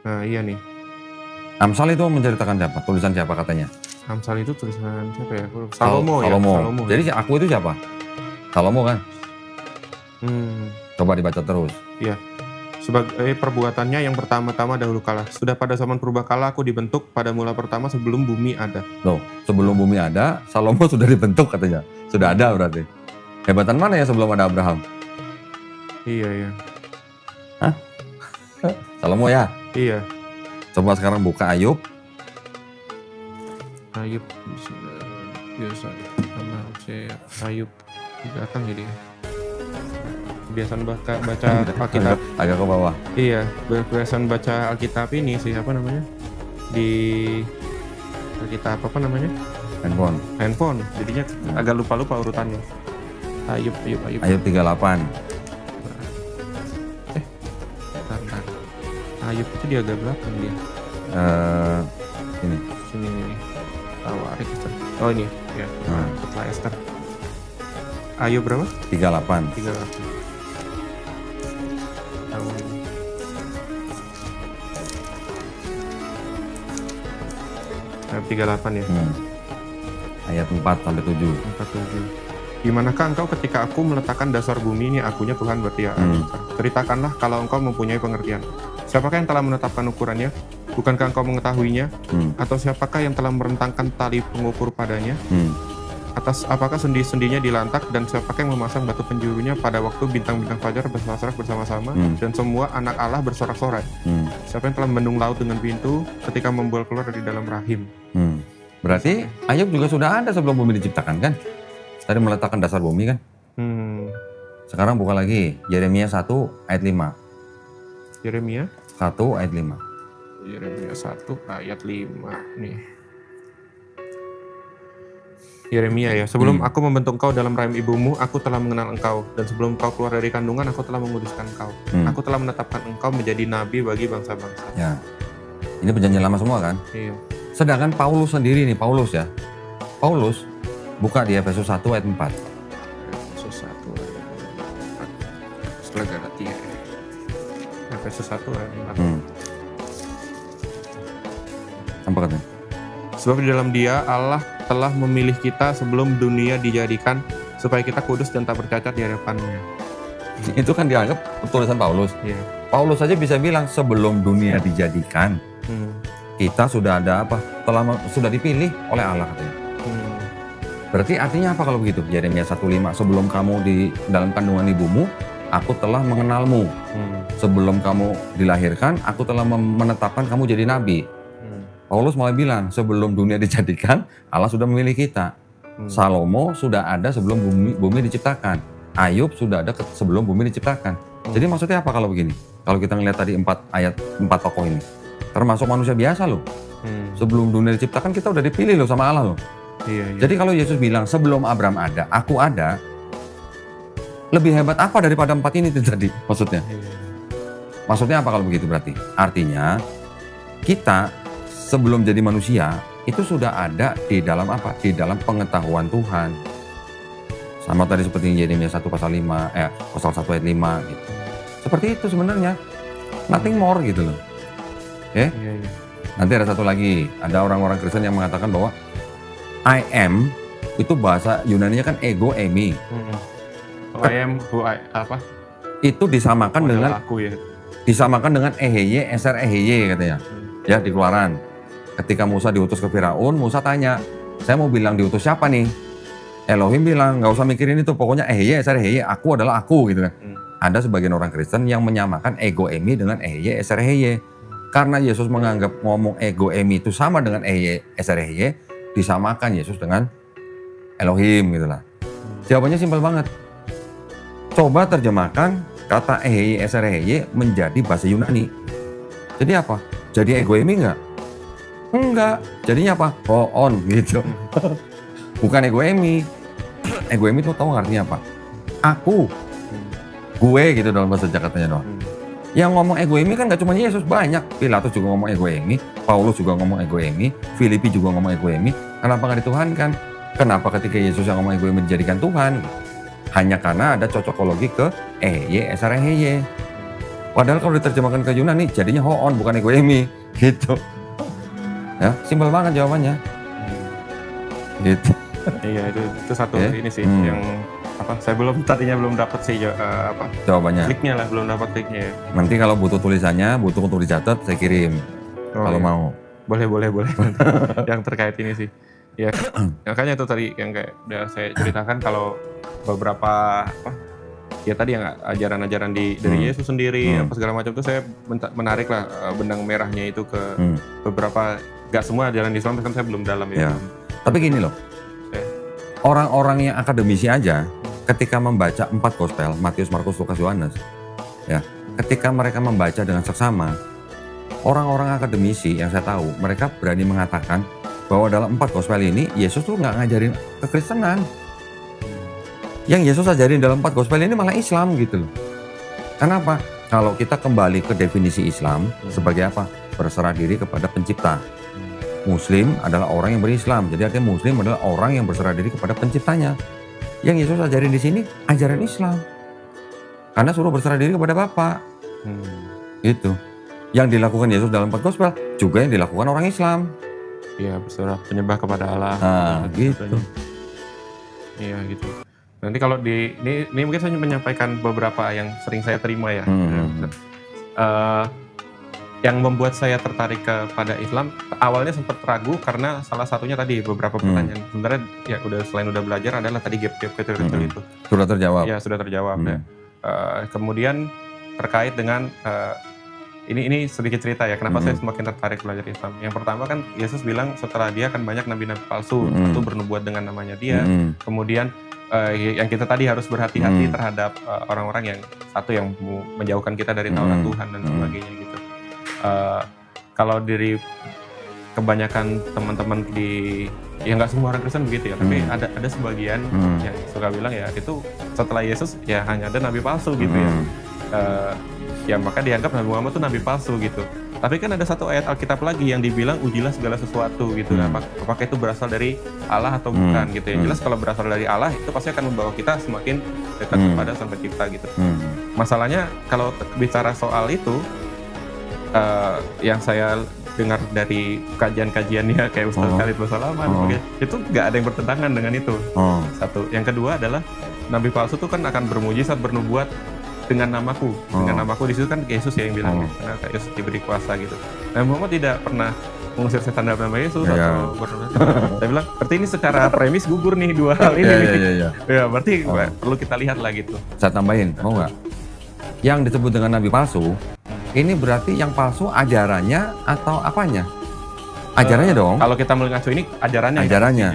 Nah, iya nih. Amsal itu menceritakan siapa? Tulisan siapa katanya? Amsal itu tulisan siapa ya? Salomo. Jadi aku itu siapa? Salomo kan? Coba dibaca terus. Iya. Sebagai perbuatannya yang pertama-tama dahulu kala. Sudah pada zaman purbakala aku dibentuk pada mula pertama sebelum bumi ada. Loh, sebelum bumi ada, Salomo sudah dibentuk katanya. Sudah ada berarti. Hebatan mana ya sebelum ada Abraham? Iya ya. Salomo ya. Iya. Coba sekarang buka Ayub. Ayub biasa sama saya Ayub di belakang jadi. Kebiasaan baca Alkitab. Agak ke bawah. Iya, kebiasaan baca Alkitab ini sih apa namanya? Di Alkitab apa namanya? Handphone. Jadinya agak lupa-lupa urutannya. Ayub. Ayub 38. Bentar. Ayub itu di agak belakang dia. Ini. Sini nih. Tawarik Esther. Oh ini ya. Setelah Esther. Ayub berapa? 38. 38. Ayat 38 ya. Ayat 4 sampai 7. 47. Dimanakah engkau ketika aku meletakkan dasar bumi ini, akunya Tuhan berarti ya. Ceritakanlah kalau engkau mempunyai pengertian. Siapakah yang telah menetapkan ukurannya? Bukankah engkau mengetahuinya? Atau siapakah yang telah merentangkan tali pengukur padanya? Atas apakah sendi-sendinya dilantak, dan siapakah yang memasang batu penjurunya pada waktu bintang-bintang fajar bersorak-sorak bersama-sama, dan semua anak Allah bersorak-sorai? Siapa yang telah membendung laut dengan pintu ketika membual keluar dari dalam rahim? Berarti Ayub juga sudah ada sebelum bumi diciptakan kan? Tadi meletakkan dasar bumi kan? Sekarang buka lagi Yeremia 1 ayat 5. Yeremia 1 ayat 5. Yeremia 1 ayat 5 nih. Yeremia ya, sebelum aku membentuk engkau dalam rahim ibumu, aku telah mengenal engkau, dan sebelum engkau keluar dari kandungan, aku telah menguduskan engkau. Aku telah menetapkan engkau menjadi nabi bagi bangsa-bangsa. Ya, ini perjanjian lama semua kan? Iya. Sedangkan Paulus sendiri nih, Paulus buka di Efesus 1 ayat 4. Efesus 1 ayat 4. Setelah Galatia. Efesus 1 ayat 4. Apa katanya? Sebab di dalam Dia Allah telah memilih kita sebelum dunia dijadikan, supaya kita kudus dan tak bercacat di hadapan-Nya. Itu kan dianggap tulisan Paulus. Iya. Paulus saja bisa bilang sebelum dunia dijadikan, kita sudah ada apa? Sudah dipilih oleh Allah katanya. Berarti artinya apa kalau begitu? Yeremia 1:5, sebelum kamu di dalam kandungan ibumu, aku telah mengenalmu. Sebelum kamu dilahirkan, aku telah menetapkan kamu jadi nabi. Paulus malah bilang, sebelum dunia dijadikan, Allah sudah memilih kita. Salomo sudah ada sebelum bumi diciptakan. Ayub sudah ada sebelum bumi diciptakan. Jadi maksudnya apa kalau begini? Kalau kita ngelihat tadi 4 tokoh ini. Termasuk manusia biasa loh. Sebelum dunia diciptakan kita udah dipilih loh sama Allah loh. Iya. Jadi kalau Yesus bilang, sebelum Abraham ada, aku ada. Lebih hebat apa daripada 4 ini tadi maksudnya? Maksudnya apa kalau begitu berarti? Artinya kita sebelum jadi manusia itu sudah ada di dalam apa? Di dalam pengetahuan Tuhan. Sama tadi seperti Yeremia 1 pasal 5, pasal 1 ayat 5 gitu. Seperti itu sebenarnya. Nothing more gitu loh. Oke? Iya. Nanti ada satu lagi, ada orang-orang Kristen yang mengatakan bahwa I am itu bahasa Yunaninya kan ego eimi. I am who I apa? Itu disamakan dengan aku ya. Disamakan dengan eheye, eser eheye katanya. Ya di Keluaran. Ketika Musa diutus ke Firaun, Musa tanya, saya mau bilang diutus siapa nih? Elohim bilang, nggak usah mikirin itu, pokoknya eheye, eser eheye, aku adalah aku gitu kan. Ada sebagian orang Kristen yang menyamakan ego emi dengan eheye, eser eheye. Karena Yesus menganggap ngomong ego emi itu sama dengan eheye, eser eheye, disamakan Yesus dengan Elohim gitu lah. Jawabannya simpel banget. Coba terjemahkan kata eheye, eser eheye menjadi bahasa Yunani. Jadi apa? Jadi ego emi enggak? Enggak. Jadinya apa? On gitu. Bukan ego emi. Ego emi itu tahu artinya apa? Aku. Gue gitu dalam bahasa Jakartanya doang. Yang ngomong ego emi kan gak cuma Yesus, banyak. Pilatus juga ngomong ego emi, Paulus juga ngomong ego emi, Filipi juga ngomong ego emi. Kenapa gak dituhankan? Kenapa ketika Yesus yang ngomong ego emi dijadikan Tuhan? Hanya karena ada cocokologi ke ehye, eser ehye. Padahal kalau diterjemahkan ke Yunani jadinya hoon, bukan ego emi gitu. Ya, simpel banget jawabannya. Gitu. Iya, itu satu ini sih yang apa? Saya tadinya belum dapat sih apa? Jawabannya. Kliknya lah, belum dapat kliknya ya. Nanti kalau butuh tulisannya, butuh untuk dicatat, saya kirim. Kalau mau. Boleh. Yang terkait ini sih. Ya, makanya itu tadi yang kayak udah saya ceritakan kalau beberapa ya tadi yang ajaran-ajaran dari Yesus sendiri apa segala macam itu saya menarik lah benang merahnya itu ke beberapa, gak semua ajaran Islam kan saya belum dalam ya. Tapi gini loh, orang-orang yang akademisi aja ketika membaca 4 gospel, Matius, Markus, Lukas, Yohanes, ya, ketika mereka membaca dengan seksama, orang-orang akademisi yang saya tahu, mereka berani mengatakan bahwa dalam 4 gospel ini Yesus tuh nggak ngajarin kekristenan. Yang Yesus ajarin dalam 4 gospel ini malah Islam gitu loh. Kenapa? Kalau kita kembali ke definisi Islam sebagai apa? Berserah diri kepada pencipta. Muslim adalah orang yang berislam. Jadi artinya Muslim adalah orang yang berserah diri kepada penciptanya. Yang Yesus ajarin di sini ajaran Islam. Karena suruh berserah diri kepada Bapa. Gitu. Yang dilakukan Yesus dalam 4 gospel juga yang dilakukan orang Islam. Iya, berserah penyembah kepada Allah. Gitu. Iya gitu. Nanti kalau ini mungkin saya menyampaikan beberapa yang sering saya terima ya. Yang membuat saya tertarik kepada Islam, awalnya sempat ragu karena salah satunya tadi beberapa pertanyaan. Sebenarnya ya selain udah belajar adalah tadi gap-gap kecil-kecil itu. Sudah terjawab. Ya sudah terjawab ya. Kemudian terkait dengan ini sedikit cerita ya, kenapa saya semakin tertarik belajar Islam. Yang pertama kan Yesus bilang setelah dia akan banyak nabi-nabi palsu, satu bernubuat dengan namanya dia. Kemudian yang kita tadi harus berhati-hati terhadap orang-orang yang satu yang menjauhkan kita dari Taurat Tuhan dan sebagainya gitu. Kalau dari kebanyakan teman-teman ya nggak semua orang Kristen begitu ya, tapi ada sebagian yang suka bilang ya itu setelah Yesus ya hanya ada nabi palsu gitu ya. Ya maka dianggap Nabi Muhammad itu nabi palsu gitu. Tapi kan ada satu ayat Alkitab lagi yang dibilang ujilah segala sesuatu gitu. Apakah itu berasal dari Allah atau bukan gitu ya. Jelas kalau berasal dari Allah itu pasti akan membawa kita semakin dekat kepada Sang Pencipta gitu. Masalahnya kalau bicara soal itu yang saya dengar dari kajian-kajiannya kayak Ustaz Khalid Basalaman itu nggak ada yang bertentangan dengan itu. Satu. Yang kedua adalah nabi palsu itu kan akan bermujizat bernubuat dengan namaku. Dengan namaku di situ kan Yesus ya yang bilang karena Yesus diberi kuasa gitu. Nah Muhammad tidak pernah mengusir setan dalam nama Yesus atau saya bilang berarti ini secara premis gugur nih dua hal ini. Ya berarti perlu kita lihat lah gitu. Saya tambahin, mau nggak? Yang disebut dengan nabi palsu ini berarti yang palsu ajarannya atau apanya? Ajarannya dong. Kalau kita mengacu ini ajarannya. Ajarannya.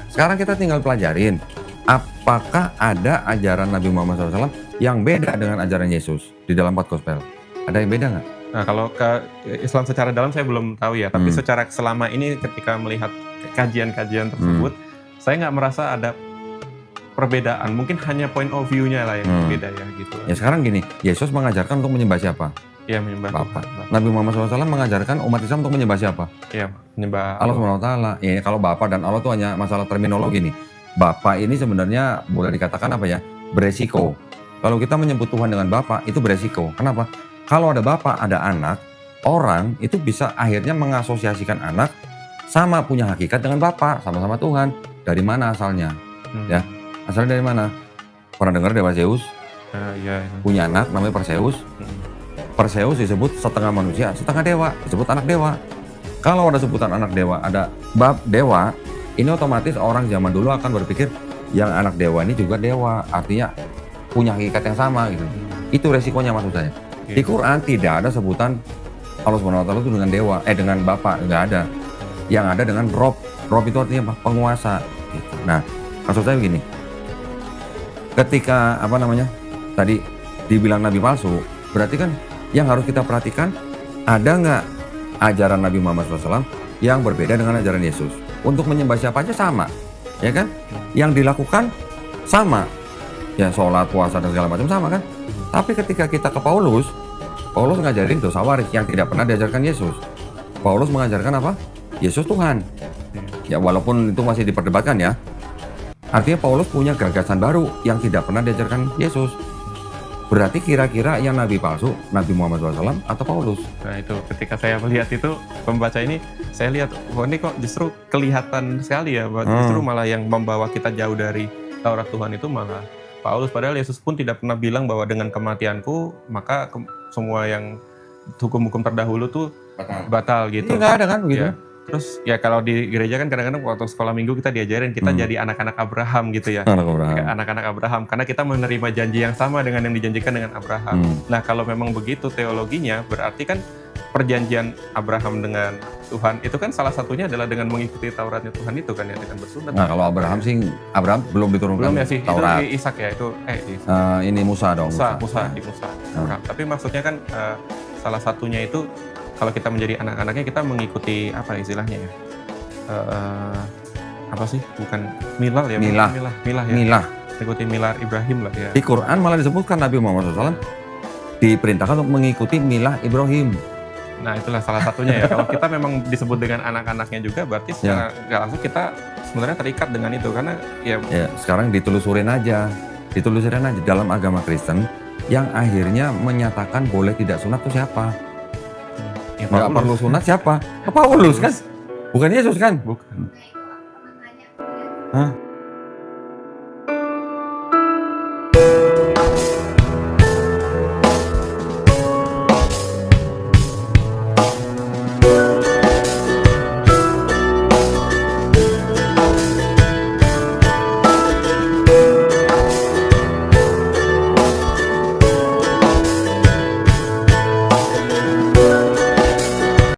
Sekarang kita tinggal pelajarin. Apakah ada ajaran Nabi Muhammad SAW yang beda dengan ajaran Yesus di dalam 4 gospel? Ada yang beda nggak? Nah kalau ke Islam secara dalam saya belum tahu ya. Tapi secara selama ini ketika melihat kajian-kajian tersebut, saya nggak merasa ada perbedaan. Mungkin hanya point of view-nya lah yang berbeda ya gitu. Ya sekarang gini, Yesus mengajarkan untuk menyembah siapa? Iya menyembah Bapa. Nabi Muhammad SAW mengajarkan umat Islam untuk menyembah siapa? Iya menyembah Allah SWT. Ya kalau Bapa dan Allah itu hanya masalah terminologi nih. Bapa ini sebenarnya boleh dikatakan apa ya? Beresiko. Kalau kita menyebut Tuhan dengan Bapa itu beresiko. Kenapa? Kalau ada Bapa, ada anak, orang itu bisa akhirnya mengasosiasikan anak sama punya hakikat dengan Bapa, sama-sama Tuhan. Dari mana asalnya? Ya, asalnya dari mana? Pernah dengar dewa Zeus? Ya. Punya anak namanya Perseus. Perseus disebut setengah manusia, setengah dewa, disebut anak dewa. Kalau ada sebutan anak dewa, ada bab dewa, ini otomatis orang zaman dulu akan berpikir yang anak dewa ini juga dewa, artinya punya hakikat yang sama gitu. Itu resikonya maksud saya. Di Quran tidak ada sebutan Allah SWT itu dengan dewa, dengan Bapa, nggak ada. Yang ada dengan Rob. Rob itu artinya apa? Penguasa. Gitu. Nah, maksud saya begini. Ketika tadi dibilang nabi palsu, berarti kan yang harus kita perhatikan ada nggak ajaran Nabi Muhammad SAW yang berbeda dengan ajaran Yesus. Untuk menyembah siapa aja sama, ya kan? Yang dilakukan sama, ya sholat, puasa dan segala macam sama kan? Tapi ketika kita ke Paulus ngajarin dosa waris yang tidak pernah diajarkan Yesus. Paulus mengajarkan apa? Yesus Tuhan. Ya walaupun itu masih diperdebatkan ya. Artinya Paulus punya gagasan baru yang tidak pernah diajarkan Yesus. Berarti kira-kira yang nabi palsu, Nabi Muhammad SAW atau Paulus? Nah itu ketika saya melihat itu, pembaca ini, saya lihat, wah ini kok justru kelihatan sekali ya, justru malah yang membawa kita jauh dari Taurat Tuhan itu malah Paulus. Padahal Yesus pun tidak pernah bilang bahwa dengan kematianku, maka semua yang hukum-hukum terdahulu tuh batal gitu. Ini nggak ada kan begitu? Ya. Terus ya kalau di gereja kan kadang-kadang waktu sekolah minggu kita diajarin kita jadi anak-anak Abraham gitu ya. Anak Abraham. Kayak anak-anak Abraham karena kita menerima janji yang sama dengan yang dijanjikan dengan Abraham. Nah, kalau memang begitu teologinya berarti kan perjanjian Abraham dengan Tuhan itu kan salah satunya adalah dengan mengikuti Tauratnya Tuhan itu kan ya, dengan bersunat. Nah, kalau Abraham sih, Abraham belum diturunkan Belum ya sih, Taurat. itu Ishak ya, itu Ishak. Ini Musa dong. Musa. Abraham. Tapi maksudnya kan salah satunya itu kalau kita menjadi anak-anaknya kita mengikuti apa istilahnya ya? Apa sih? Bukan milal ya? Milah. Milah ya. Milah. Ikuti milah Ibrahim lah ya. Di Quran malah disebutkan Nabi Muhammad SAW diperintahkan untuk mengikuti milah Ibrahim. Nah, itulah salah satunya ya. Kalau kita memang disebut dengan anak-anaknya juga berarti secara nggak langsung kita sebenarnya terikat dengan itu karena ya Sekarang ditelusurin aja dalam agama Kristen yang akhirnya menyatakan boleh tidak sunat itu siapa? ya Nggak Paulus. perlu sunat siapa? Paulus kan? Bukan Yesus kan? Bukan. Hah?